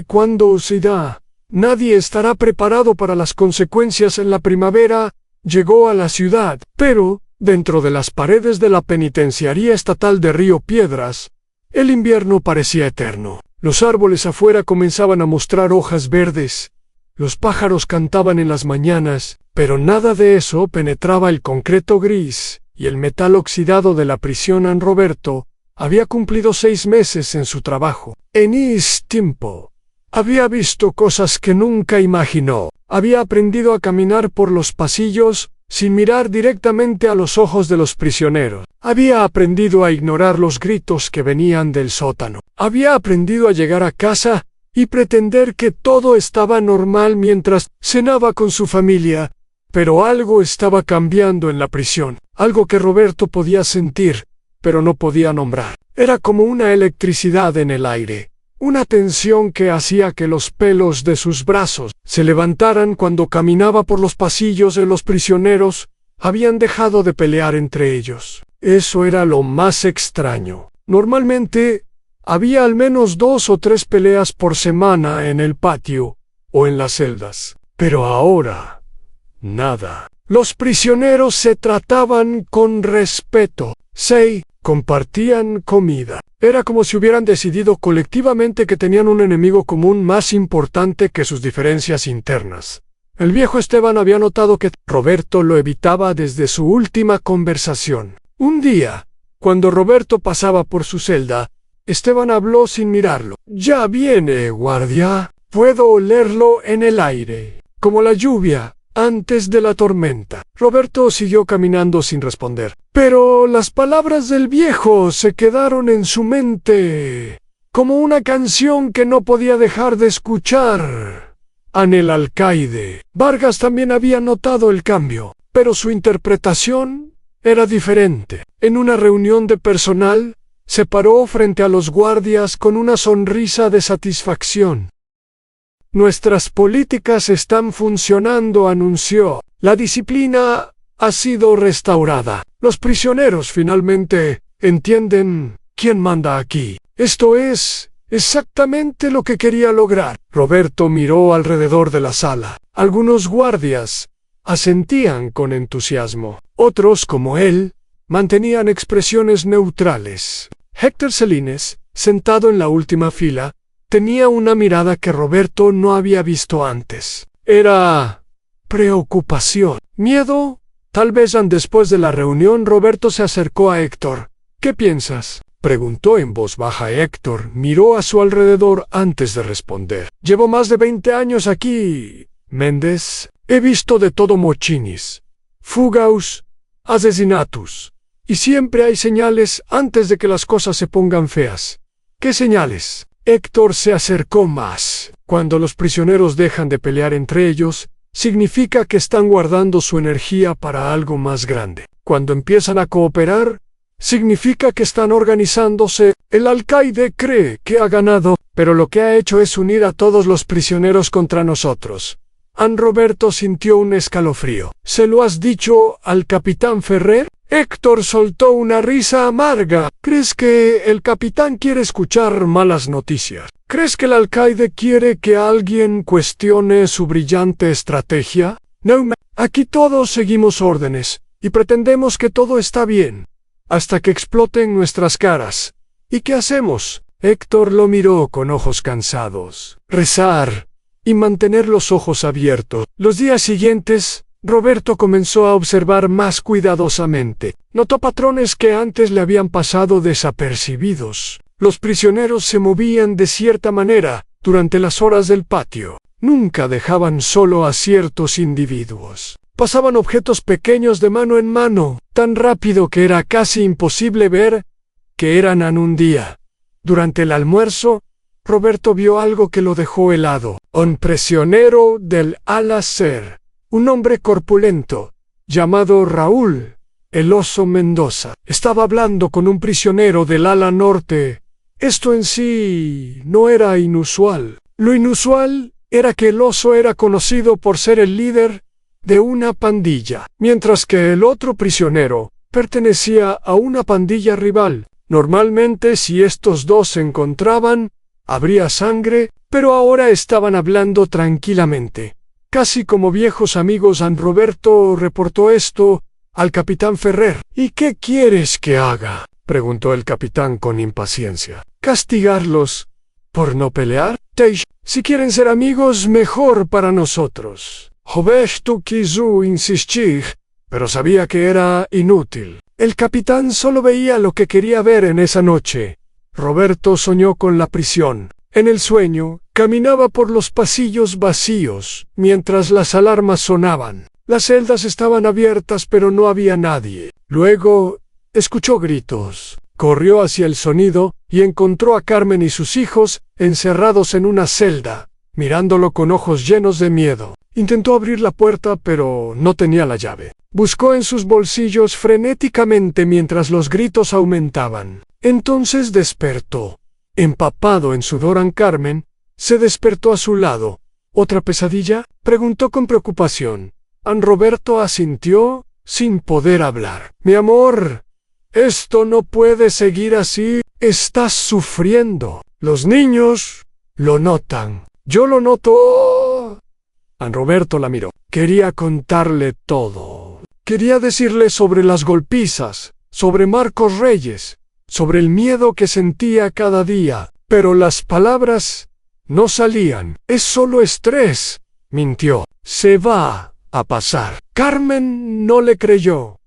A: Cuando se da, nadie estará preparado para las consecuencias. En la primavera, llegó a la ciudad, pero, dentro de las paredes de la penitenciaría estatal de Río Piedras, el invierno parecía eterno. Los árboles afuera comenzaban a mostrar hojas verdes, los pájaros cantaban en las mañanas, pero nada de eso penetraba el concreto gris y el metal oxidado de la prisión. An Roberto había cumplido 6 meses en su trabajo. En ese tiempo, había visto cosas que nunca imaginó. Había aprendido a caminar por los pasillos sin mirar directamente a los ojos de los prisioneros. Había aprendido a ignorar los gritos que venían del sótano. Había aprendido a llegar a casa y pretender que todo estaba normal mientras cenaba con su familia. Pero algo estaba cambiando en la prisión, algo que Roberto podía sentir, pero no podía nombrar. Era como una electricidad en el aire, una tensión que hacía que los pelos de sus brazos se levantaran cuando caminaba por los pasillos. De los prisioneros habían dejado de pelear entre ellos. Eso era lo más extraño. Normalmente, había al menos 2 o 3 peleas por semana en el patio o en las celdas. Pero ahora, nada. Los prisioneros se trataban con respeto. Compartían comida. Era como si hubieran decidido colectivamente que tenían un enemigo común más importante que sus diferencias internas. El viejo Esteban había notado que Roberto lo evitaba desde su última conversación. Un día, cuando Roberto pasaba por su celda, Esteban habló sin mirarlo. «Ya viene, guardia. Puedo olerlo en el aire, como la lluvia antes de la tormenta». Roberto siguió caminando sin responder. Pero las palabras del viejo se quedaron en su mente, como una canción que no podía dejar de escuchar. En el alcaide, Vargas también había notado el cambio, pero su interpretación era diferente. En una reunión de personal, se paró frente a los guardias con una sonrisa de satisfacción. «Nuestras políticas están funcionando», anunció. «La disciplina ha sido restaurada. Los prisioneros finalmente entienden quién manda aquí. Esto es exactamente lo que quería lograr». Roberto miró alrededor de la sala. Algunos guardias asentían con entusiasmo. Otros, como él, mantenían expresiones neutrales. Héctor Celines, sentado en la última fila, tenía una mirada que Roberto no había visto antes. Era preocupación, miedo. Tal vez después de la reunión Roberto se acercó a Héctor. «¿Qué piensas?», preguntó en voz baja. Héctor miró a su alrededor antes de responder. «Llevo más de 20 años aquí, Méndez. He visto de todo: mochinis, fugaus, asesinatos. Y siempre hay señales antes de que las cosas se pongan feas». «¿Qué señales?». Héctor se acercó más. «Cuando los prisioneros dejan de pelear entre ellos, significa que están guardando su energía para algo más grande. Cuando empiezan a cooperar, significa que están organizándose. El alcaide cree que ha ganado, pero lo que ha hecho es unir a todos los prisioneros contra nosotros». An Roberto sintió un escalofrío. «¿Se lo has dicho al capitán Ferrer?». Héctor soltó una risa amarga. «¿Crees que el capitán quiere escuchar malas noticias? ¿Crees que el alcaide quiere que alguien cuestione su brillante estrategia? No, aquí todos seguimos órdenes, y pretendemos que todo está bien, hasta que explote en nuestras caras. ¿Y qué hacemos?». Héctor lo miró con ojos cansados. «Rezar y mantener los ojos abiertos». Los días siguientes, Roberto comenzó a observar más cuidadosamente. Notó patrones que antes le habían pasado desapercibidos. Los prisioneros se movían de cierta manera durante las horas del patio. Nunca dejaban solo a ciertos individuos. Pasaban objetos pequeños de mano en mano, tan rápido que era casi imposible ver que eran un día. Durante el almuerzo, Roberto vio algo que lo dejó helado. Un prisionero del Al-Azhar, un hombre corpulento, llamado Raúl, el oso Mendoza, estaba hablando con un prisionero del ala norte. Esto en sí no era inusual. Lo inusual era que el oso era conocido por ser el líder de una pandilla, mientras que el otro prisionero pertenecía a una pandilla rival. Normalmente, si estos dos se encontraban, habría sangre, pero ahora estaban hablando tranquilamente. Casi como viejos amigos, Roberto reportó esto al capitán Ferrer. «¿Y qué quieres que haga?», preguntó el capitán con impaciencia. «¿Castigarlos por no pelear? Si quieren ser amigos, mejor para nosotros». Roberto quiso insistir, pero sabía que era inútil. El capitán solo veía lo que quería ver en esa noche. Roberto soñó con la prisión. En el sueño, caminaba por los pasillos vacíos, mientras las alarmas sonaban. Las celdas estaban abiertas, pero no había nadie. Luego, escuchó gritos. Corrió hacia el sonido y encontró a Carmen y sus hijos encerrados en una celda, mirándolo con ojos llenos de miedo. Intentó abrir la puerta, pero no tenía la llave. Buscó en sus bolsillos frenéticamente mientras los gritos aumentaban. Entonces despertó. Empapado en sudor, Carmen se despertó a su lado. ¿Otra pesadilla?, preguntó con preocupación. Roberto asintió sin poder hablar. «Mi amor, esto no puede seguir así. Estás sufriendo. Los niños lo notan. Yo lo noto». Roberto la miró. Quería contarle todo. Quería decirle sobre las golpizas, sobre Marcos Reyes, sobre el miedo que sentía cada día, pero las palabras no salían. «Es solo estrés», mintió. «Se va a pasar». Carmen no le creyó,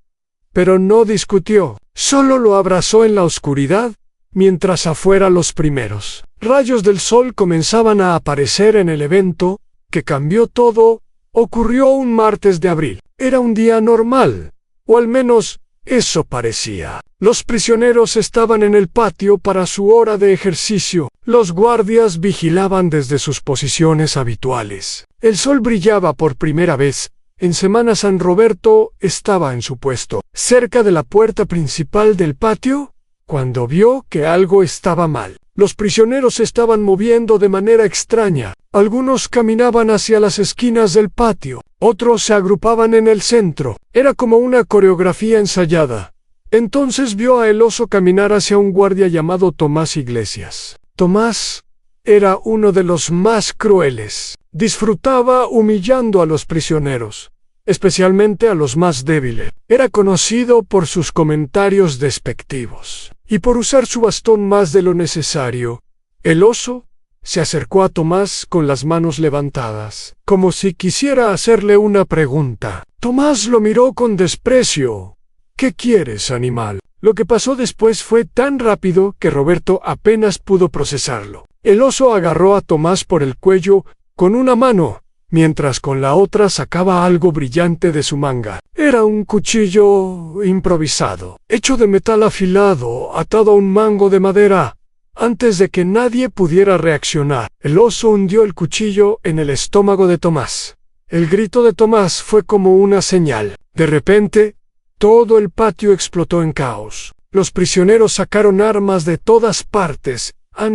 A: pero no discutió. Solo lo abrazó en la oscuridad, mientras afuera los primeros rayos del sol comenzaban a aparecer en el evento que cambió todo. Ocurrió un martes de abril. Era un día normal, o al menos eso parecía. Los prisioneros estaban en el patio para su hora de ejercicio. Los guardias vigilaban desde sus posiciones habituales. El sol brillaba por primera vez en semanas. Roberto estaba en su puesto, cerca de la puerta principal del patio, cuando vio que algo estaba mal. Los prisioneros se estaban moviendo de manera extraña. Algunos caminaban hacia las esquinas del patio, otros se agrupaban en el centro. Era como una coreografía ensayada. Entonces vio a el oso caminar hacia un guardia llamado Tomás Iglesias. Tomás era uno de los más crueles. Disfrutaba humillando a los prisioneros, especialmente a los más débiles. Era conocido por sus comentarios despectivos y por usar su bastón más de lo necesario. El oso se acercó a Tomás con las manos levantadas, como si quisiera hacerle una pregunta. Tomás lo miró con desprecio. «¿Qué quieres, animal?». Lo que pasó después fue tan rápido que Roberto apenas pudo procesarlo. El oso agarró a Tomás por el cuello con una mano, mientras con la otra sacaba algo brillante de su manga. Era un cuchillo improvisado, hecho de metal afilado, atado a un mango de madera. Antes de que nadie pudiera reaccionar, el oso hundió el cuchillo en el estómago de Tomás. El grito de Tomás fue como una señal. De repente, todo el patio explotó en caos. Los prisioneros sacaron armas de todas partes,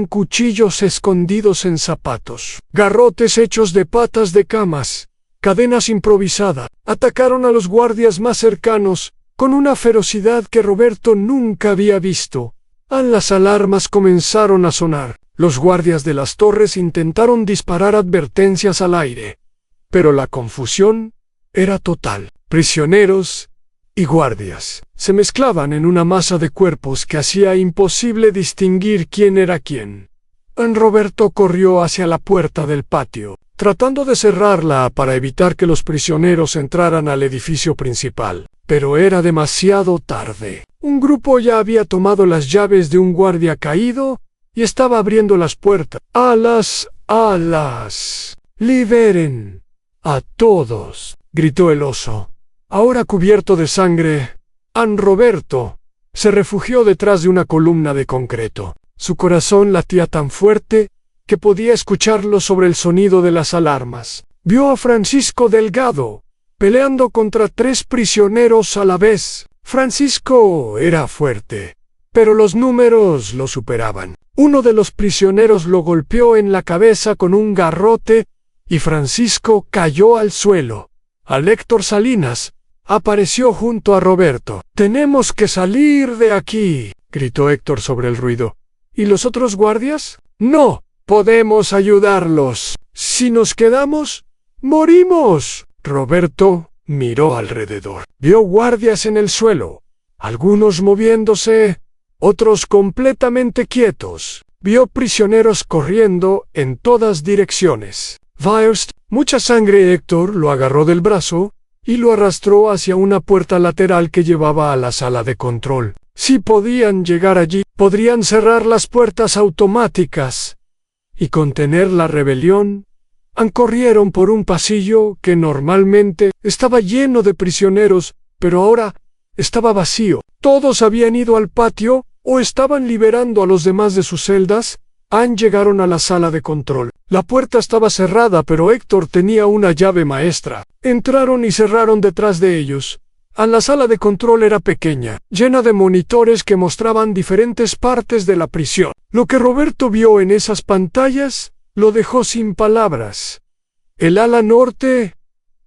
A: cuchillos escondidos en zapatos, garrotes hechos de patas de camas, cadenas improvisadas. Atacaron a los guardias más cercanos con una ferocidad que Roberto nunca había visto. Las alarmas comenzaron a sonar. Los guardias de las torres intentaron disparar advertencias al aire, pero la confusión era total. Prisioneros y guardias se mezclaban en una masa de cuerpos que hacía imposible distinguir quién era quién. Roberto corrió hacia la puerta del patio, tratando de cerrarla para evitar que los prisioneros entraran al edificio principal. Pero era demasiado tarde. Un grupo ya había tomado las llaves de un guardia caído y estaba abriendo las puertas. ¡Alas! ¡Liberen a todos!, gritó el oso. Ahora cubierto de sangre, Roberto se refugió detrás de una columna de concreto. Su corazón latía tan fuerte que podía escucharlo sobre el sonido de las alarmas. Vio a Francisco Delgado peleando contra 3 prisioneros a la vez. Francisco era fuerte, pero los números lo superaban. Uno de los prisioneros lo golpeó en la cabeza con un garrote y Francisco cayó al suelo. Héctor Salinas apareció junto a Roberto. «Tenemos que salir de aquí», gritó Héctor sobre el ruido. «¿Y los otros guardias?» «No podemos ayudarlos. Si nos quedamos, morimos». Roberto miró alrededor. Vio guardias en el suelo, algunos moviéndose, otros completamente quietos. Vio prisioneros corriendo en todas direcciones. Faust, mucha sangre. Héctor lo agarró del brazo y lo arrastró hacia una puerta lateral que llevaba a la sala de control. Si podían llegar allí, podrían cerrar las puertas automáticas y contener la rebelión. Corrieron por un pasillo que normalmente estaba lleno de prisioneros, pero ahora estaba vacío. Todos habían ido al patio o estaban liberando a los demás de sus celdas. Llegaron a la sala de control. La puerta estaba cerrada, pero Héctor tenía una llave maestra. Entraron y cerraron detrás de ellos. La sala de control era pequeña, llena de monitores que mostraban diferentes partes de la prisión. Lo que Roberto vio en esas pantallas lo dejó sin palabras. El ala norte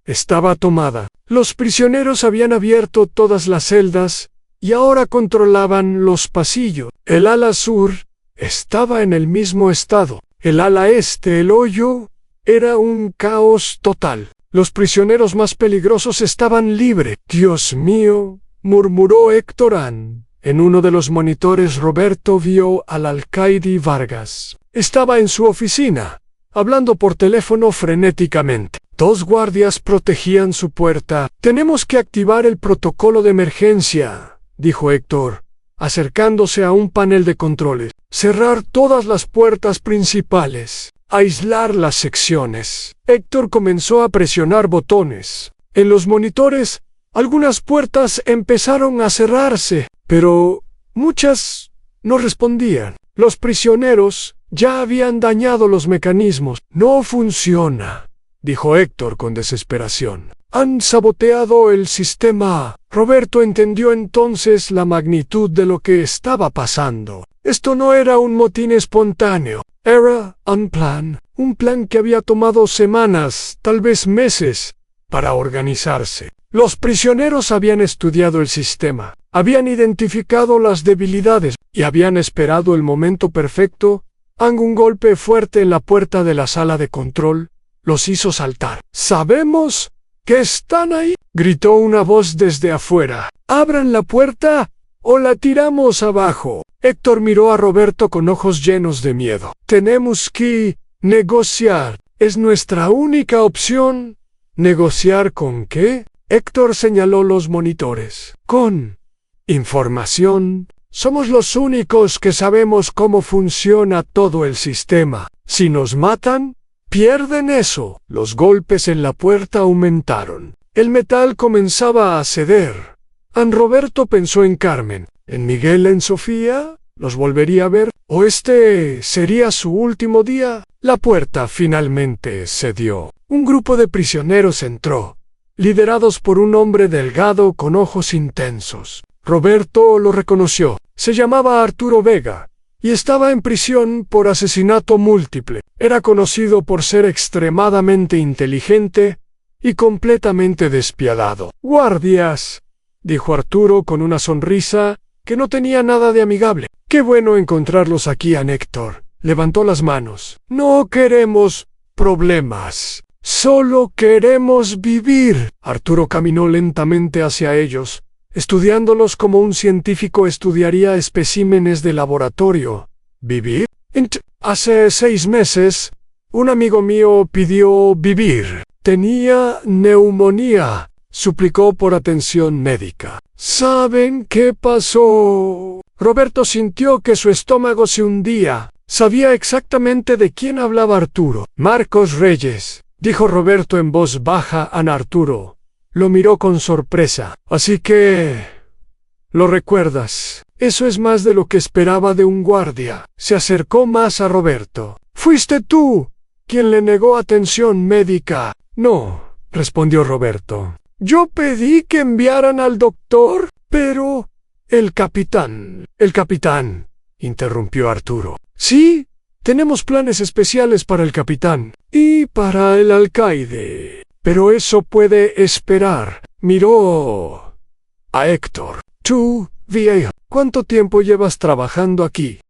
A: estaba tomada. Los prisioneros habían abierto todas las celdas y ahora controlaban los pasillos. El ala sur estaba en el mismo estado. El ala este, el hoyo, era un caos total. Los prisioneros más peligrosos estaban libres. «Dios mío», murmuró Héctor. En uno de los monitores Roberto vio al alcaide Vargas. Estaba en su oficina, hablando por teléfono frenéticamente. 2 guardias protegían su puerta. «Tenemos que activar el protocolo de emergencia», dijo Héctor, acercándose a un panel de controles. «Cerrar todas las puertas principales. Aislar las secciones». Héctor comenzó a presionar botones. En los monitores, algunas puertas empezaron a cerrarse, pero muchas no respondían. Los prisioneros ya habían dañado los mecanismos. «No funciona», dijo Héctor con desesperación. «Han saboteado el sistema». Roberto entendió entonces la magnitud de lo que estaba pasando. Esto no era un motín espontáneo. Era un plan que había tomado semanas, tal vez meses, para organizarse. Los prisioneros habían estudiado el sistema, habían identificado las debilidades y habían esperado el momento perfecto. Un golpe fuerte en la puerta de la sala de control los hizo saltar. «¡Sabemos que están ahí!», gritó una voz desde afuera. «¡Abran la puerta o la tiramos abajo!». Héctor miró a Roberto con ojos llenos de miedo. «Tenemos que negociar. Es nuestra única opción». «¿Negociar con qué?». Héctor señaló los monitores. «Con información. Somos los únicos que sabemos cómo funciona todo el sistema. Si nos matan, pierden eso». Los golpes en la puerta aumentaron. El metal comenzaba a ceder. Roberto pensó en Carmen, en Miguel, en Sofía. ¿Los volvería a ver? ¿O este sería su último día? La puerta finalmente cedió. Un grupo de prisioneros entró, liderados por un hombre delgado con ojos intensos. Roberto lo reconoció. Se llamaba Arturo Vega y estaba en prisión por asesinato múltiple. Era conocido por ser extremadamente inteligente y completamente despiadado. «Guardias», dijo Arturo con una sonrisa que no tenía nada de amigable. «Qué bueno encontrarlos aquí». Héctor levantó las manos. «No queremos problemas. Solo queremos vivir». Arturo caminó lentamente hacia ellos, estudiándolos como un científico estudiaría especímenes de laboratorio. ¿Vivir? Hace 6 meses, un amigo mío pidió vivir. Tenía neumonía. Suplicó por atención médica. ¿Saben qué pasó? Roberto sintió que su estómago se hundía. Sabía exactamente de quién hablaba Arturo. «Marcos Reyes», dijo Roberto en voz baja a Arturo. Lo miró con sorpresa. «Así que ¿Lo recuerdas? Eso es más de lo que esperaba de un guardia. Se acercó más a Roberto. ¿Fuiste tú quien le negó atención médica? No, respondió Roberto. Yo pedí que enviaran al doctor, pero... El capitán, interrumpió Arturo. Sí, tenemos planes especiales para el capitán y para el alcaide. Pero eso puede esperar. Miró a Héctor. Tú, viejo, ¿cuánto tiempo llevas trabajando aquí?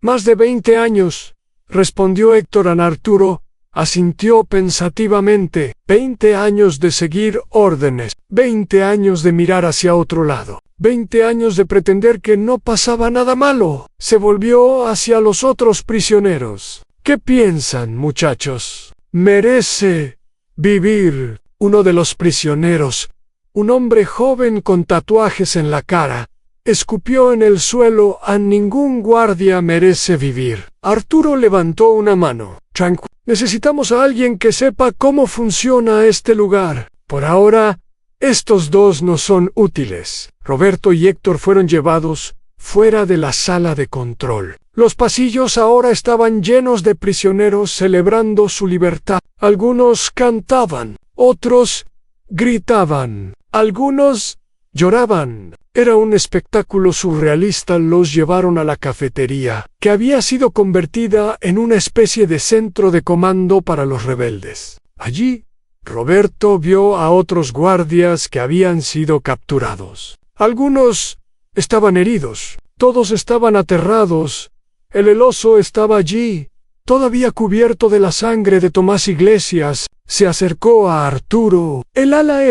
A: Más de 20 años, respondió Héctor a Arturo. Asintió pensativamente. 20 años de seguir órdenes, 20 años de mirar hacia otro lado, 20 años de pretender que no pasaba nada malo. Se volvió hacia los otros prisioneros. ¿Qué piensan, muchachos? Merece vivir. Uno de los prisioneros, un hombre joven con tatuajes en la cara, escupió en el suelo: a ningún guardia merece vivir. Arturo levantó una mano. Tranquilo. Necesitamos a alguien que sepa cómo funciona este lugar. Por ahora, estos dos no son útiles. Roberto y Héctor fueron llevados fuera de la sala de control. Los pasillos ahora estaban llenos de prisioneros celebrando su libertad. Algunos cantaban, otros gritaban, algunos lloraban. Era un espectáculo surrealista. Los llevaron a la cafetería, que había sido convertida en una especie de centro de comando para los rebeldes. Allí, Roberto vio a otros guardias que habían sido capturados. Algunos estaban heridos, todos estaban aterrados. El oso estaba allí, todavía cubierto de la sangre de Tomás Iglesias. Se acercó a Arturo. El ala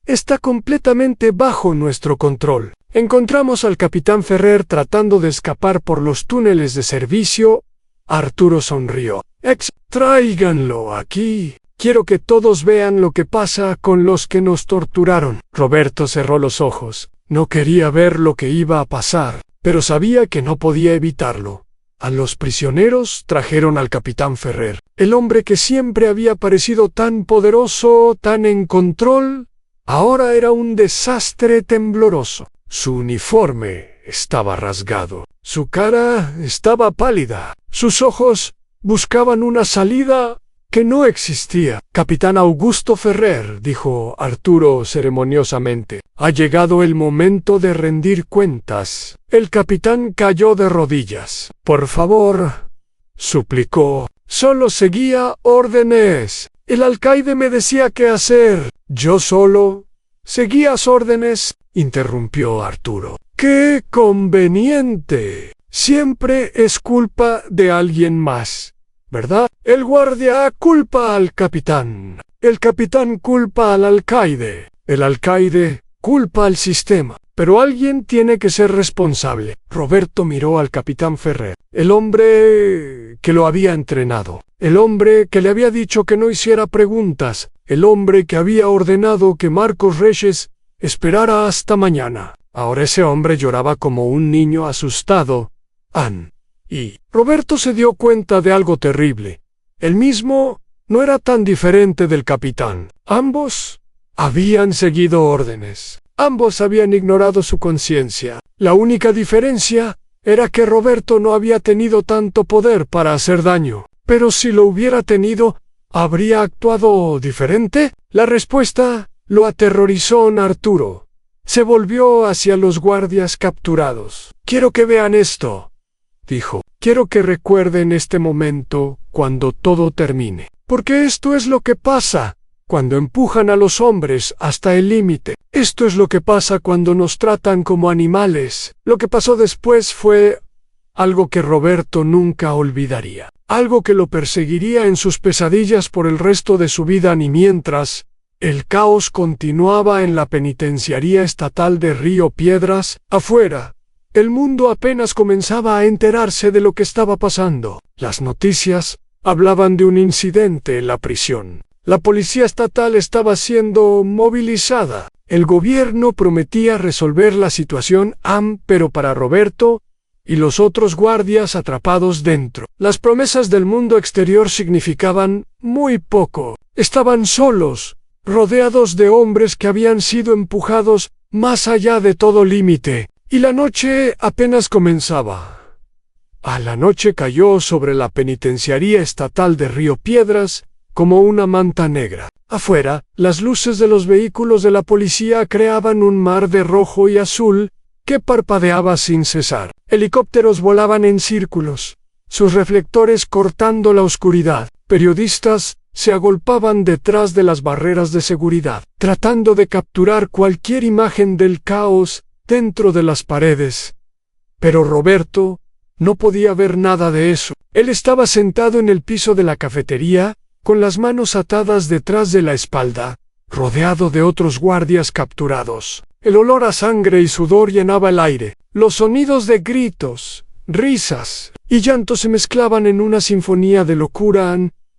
A: está completamente bajo nuestro control. Encontramos al capitán Ferrer tratando de escapar por los túneles de servicio. Arturo sonrió. Tráiganlo aquí. Quiero que todos vean lo que pasa con los que nos torturaron. Roberto cerró los ojos. No quería ver lo que iba a pasar, pero sabía que no podía evitarlo. A los prisioneros trajeron al capitán Ferrer. El hombre que siempre había parecido tan poderoso, tan en control, ahora era un desastre tembloroso. Su uniforme estaba rasgado. Su cara estaba pálida. Sus ojos buscaban una salida que no existía. Capitán Augusto Ferrer, dijo Arturo ceremoniosamente, ha llegado el momento de rendir cuentas. El capitán cayó de rodillas. Por favor, suplicó. Solo seguía órdenes. El alcaide me decía qué hacer. Yo solo seguías órdenes, interrumpió Arturo. ¡Qué conveniente! Siempre es culpa de alguien más, ¿verdad? El guardia culpa al capitán. El capitán culpa al alcaide. El alcaide culpa al sistema. Pero alguien tiene que ser responsable. Roberto miró al capitán Ferrer, el hombre que lo había entrenado, el hombre que le había dicho que no hiciera preguntas, el hombre que había ordenado que Marcos Reyes esperara hasta mañana. Ahora ese hombre lloraba como un niño asustado. Y Roberto se dio cuenta de algo terrible. Él mismo no era tan diferente del capitán. Ambos habían seguido órdenes. Ambos habían ignorado su conciencia. La única diferencia era que Roberto no había tenido tanto poder para hacer daño. Pero si lo hubiera tenido, ¿habría actuado diferente? La respuesta lo aterrorizó a Arturo. Se volvió hacia los guardias capturados. Quiero que vean esto, dijo. Quiero que recuerden este momento cuando todo termine. Porque esto es lo que pasa cuando empujan a los hombres hasta el límite. Esto es lo que pasa cuando nos tratan como animales. Lo que pasó después fue algo que Roberto nunca olvidaría. Algo que lo perseguiría en sus pesadillas por el resto de su vida, ni mientras el caos continuaba en la penitenciaría estatal de Río Piedras. Afuera, el mundo apenas comenzaba a enterarse de lo que estaba pasando. Las noticias hablaban de un incidente en la prisión. La policía estatal estaba siendo movilizada. El gobierno prometía resolver la situación, pero para Roberto y los otros guardias atrapados dentro, las promesas del mundo exterior significaban muy poco. Estaban solos, rodeados de hombres que habían sido empujados más allá de todo límite, y la noche apenas comenzaba. La noche cayó sobre la penitenciaría estatal de Río Piedras como una manta negra. Afuera, las luces de los vehículos de la policía creaban un mar de rojo y azul que parpadeaba sin cesar. Helicópteros volaban en círculos, sus reflectores cortando la oscuridad. Periodistas se agolpaban detrás de las barreras de seguridad, tratando de capturar cualquier imagen del caos dentro de las paredes. Pero Roberto no podía ver nada de eso. Él estaba sentado en el piso de la cafetería, con las manos atadas detrás de la espalda, rodeado de otros guardias capturados. El olor a sangre y sudor llenaba el aire. Los sonidos de gritos, risas y llanto se mezclaban en una sinfonía de locura.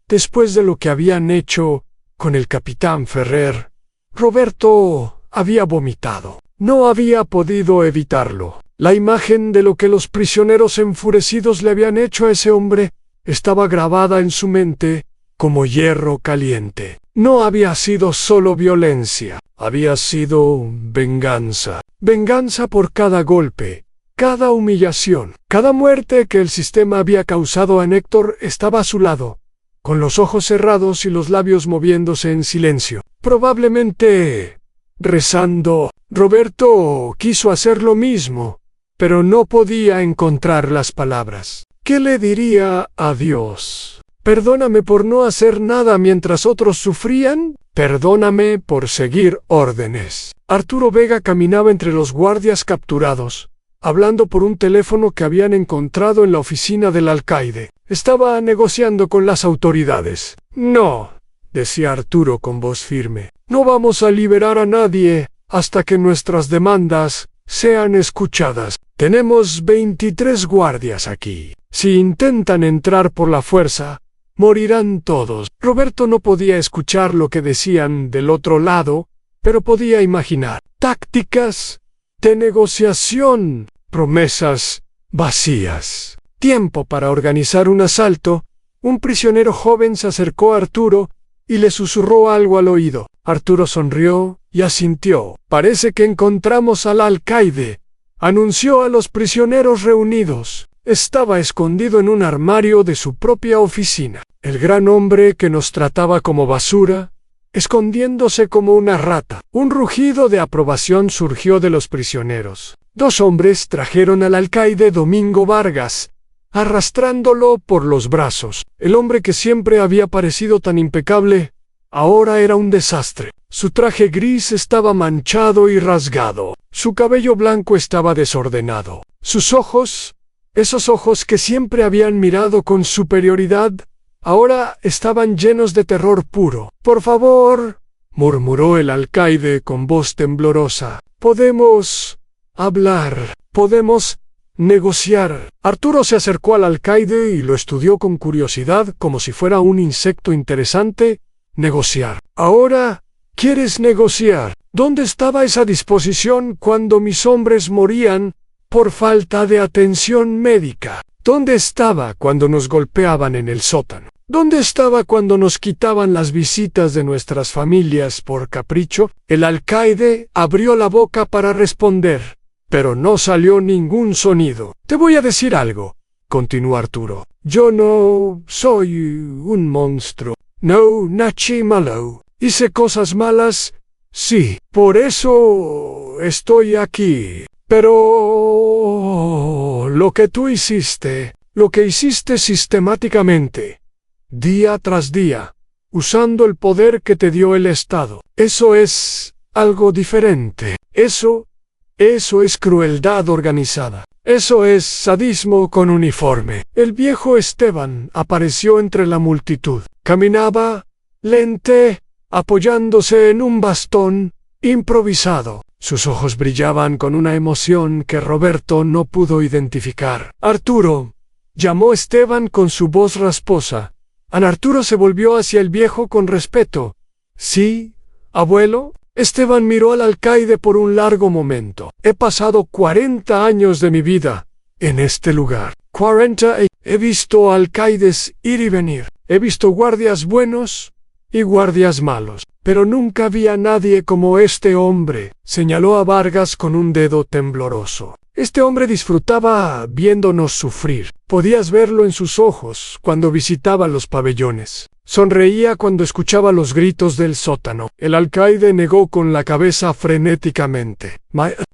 A: Después de lo que habían hecho con el capitán Ferrer, Roberto había vomitado. No había podido evitarlo. La imagen de lo que los prisioneros enfurecidos le habían hecho a ese hombre estaba grabada en su mente como hierro caliente. No había sido solo violencia, había sido venganza. Venganza por cada golpe, cada humillación, cada muerte que el sistema había causado. A Héctor estaba a su lado, con los ojos cerrados y los labios moviéndose en silencio, probablemente rezando. Roberto quiso hacer lo mismo, pero no podía encontrar las palabras. ¿Qué le diría a Dios? ¿Perdóname por no hacer nada mientras otros sufrían? ¿Perdóname por seguir órdenes? Arturo Vega caminaba entre los guardias capturados, hablando por un teléfono que habían encontrado en la oficina del alcaide. Estaba negociando con las autoridades. No, decía Arturo con voz firme, no vamos a liberar a nadie hasta que nuestras demandas sean escuchadas. Tenemos 23 guardias aquí. Si intentan entrar por la fuerza, morirán todos. Roberto no podía escuchar lo que decían del otro lado, pero podía imaginar tácticas de negociación, promesas vacías. Tiempo para organizar un asalto. Un prisionero joven se acercó a Arturo y le susurró algo al oído. Arturo sonrió y asintió. Parece que encontramos al alcaide, anunció a los prisioneros reunidos. Estaba escondido en un armario de su propia oficina. El gran hombre que nos trataba como basura, escondiéndose como una rata. Un rugido de aprobación surgió de los prisioneros. 2 hombres trajeron al alcaide Domingo Vargas, arrastrándolo por los brazos. El hombre que siempre había parecido tan impecable, ahora era un desastre. Su traje gris estaba manchado y rasgado. Su cabello blanco estaba desordenado. Sus ojos, esos ojos que siempre habían mirado con superioridad, ahora estaban llenos de terror puro. «Por favor», murmuró el alcaide con voz temblorosa, «podemos hablar, podemos negociar». Arturo se acercó al alcaide y lo estudió con curiosidad como si fuera un insecto interesante. «Negociar. Ahora, ¿quieres negociar? ¿Dónde estaba esa disposición cuando mis hombres morían por falta de atención médica? ¿Dónde estaba cuando nos golpeaban en el sótano? ¿Dónde estaba cuando nos quitaban las visitas de nuestras familias por capricho?» El alcaide abrió la boca para responder, pero no salió ningún sonido. «Te voy a decir algo», continuó Arturo. «Yo no soy un monstruo. No nací malo. Hice cosas malas, sí. Por eso estoy aquí. Pero lo que tú hiciste, lo que hiciste sistemáticamente, día tras día, usando el poder que te dio el Estado, eso es algo diferente. Eso es crueldad organizada. Eso es sadismo con uniforme». El viejo Esteban apareció entre la multitud. Caminaba lente, apoyándose en un bastón improvisado. Sus ojos brillaban con una emoción que Roberto no pudo identificar. «Arturo», llamó Esteban con su voz rasposa. Arturo se volvió hacia el viejo con respeto. «¿Sí, abuelo?» Esteban miró al alcaide por un largo momento. «He pasado 40 años de mi vida en este lugar. 40. He visto alcaides ir y venir. He visto guardias buenos y guardias malos. Pero nunca había nadie como este hombre, señaló a Vargas con un dedo tembloroso. Este hombre disfrutaba viéndonos sufrir. Podías verlo en sus ojos cuando visitaba los pabellones. Sonreía cuando escuchaba los gritos del sótano. El alcaide negó con la cabeza frenéticamente.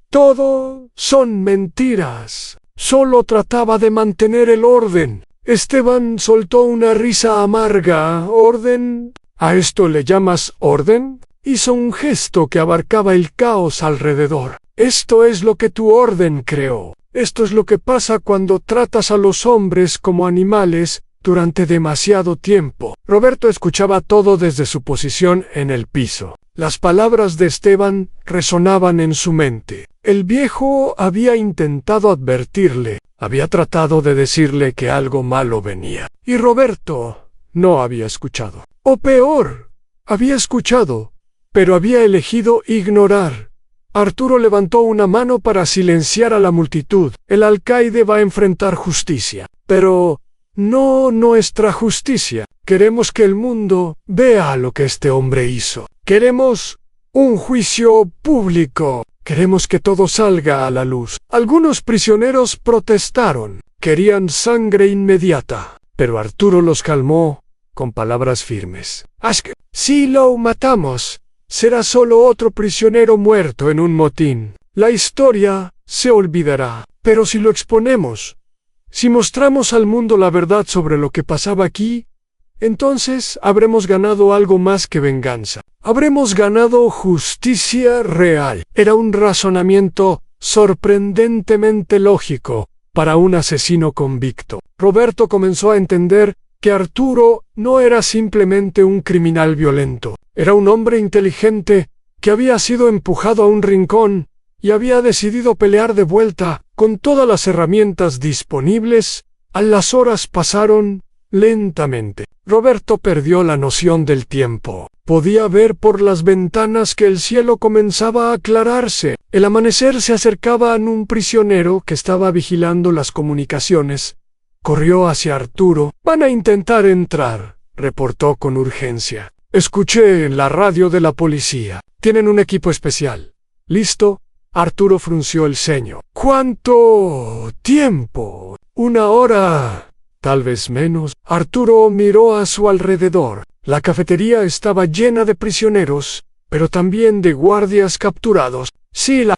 A: Todo son mentiras. Solo trataba de mantener el orden. Esteban soltó una risa amarga. ¿Orden? ¿A esto le llamas orden? Hizo un gesto que abarcaba el caos alrededor. Esto es lo que tu orden creó. Esto es lo que pasa cuando tratas a los hombres como animales durante demasiado tiempo. Roberto escuchaba todo desde su posición en el piso. Las palabras de Esteban resonaban en su mente. El viejo había intentado advertirle, había tratado de decirle que algo malo venía. Y Roberto no había escuchado. O peor, había escuchado, pero había elegido ignorar. Arturo levantó una mano para silenciar a la multitud. El alcaide va a enfrentar justicia. Pero no nuestra justicia. Queremos que el mundo vea lo que este hombre hizo. Queremos un juicio público. Queremos que todo salga a la luz. Algunos prisioneros protestaron. Querían sangre inmediata. Pero Arturo los calmó con palabras firmes. Si lo matamos, será solo otro prisionero muerto en un motín. La historia se olvidará. Pero si lo exponemos, si mostramos al mundo la verdad sobre lo que pasaba aquí, entonces habremos ganado algo más que venganza. Habremos ganado justicia real. Era un razonamiento sorprendentemente lógico para un asesino convicto. Roberto comenzó a entender que Arturo no era simplemente un criminal violento. Era un hombre inteligente que había sido empujado a un rincón y había decidido pelear de vuelta con todas las herramientas disponibles. Las horas pasaron lentamente. Roberto perdió la noción del tiempo. Podía ver por las ventanas que el cielo comenzaba a aclararse. El amanecer se acercaba a un prisionero que estaba vigilando las comunicaciones. Corrió hacia Arturo. «Van a intentar entrar», reportó con urgencia. «Escuché en la radio de la policía. Tienen un equipo especial». «¿Listo?» Arturo frunció el ceño. «¿Cuánto tiempo? ¿1 hora? Tal vez menos». Arturo miró a su alrededor. La cafetería estaba llena de prisioneros, pero también de guardias capturados. «Sí, la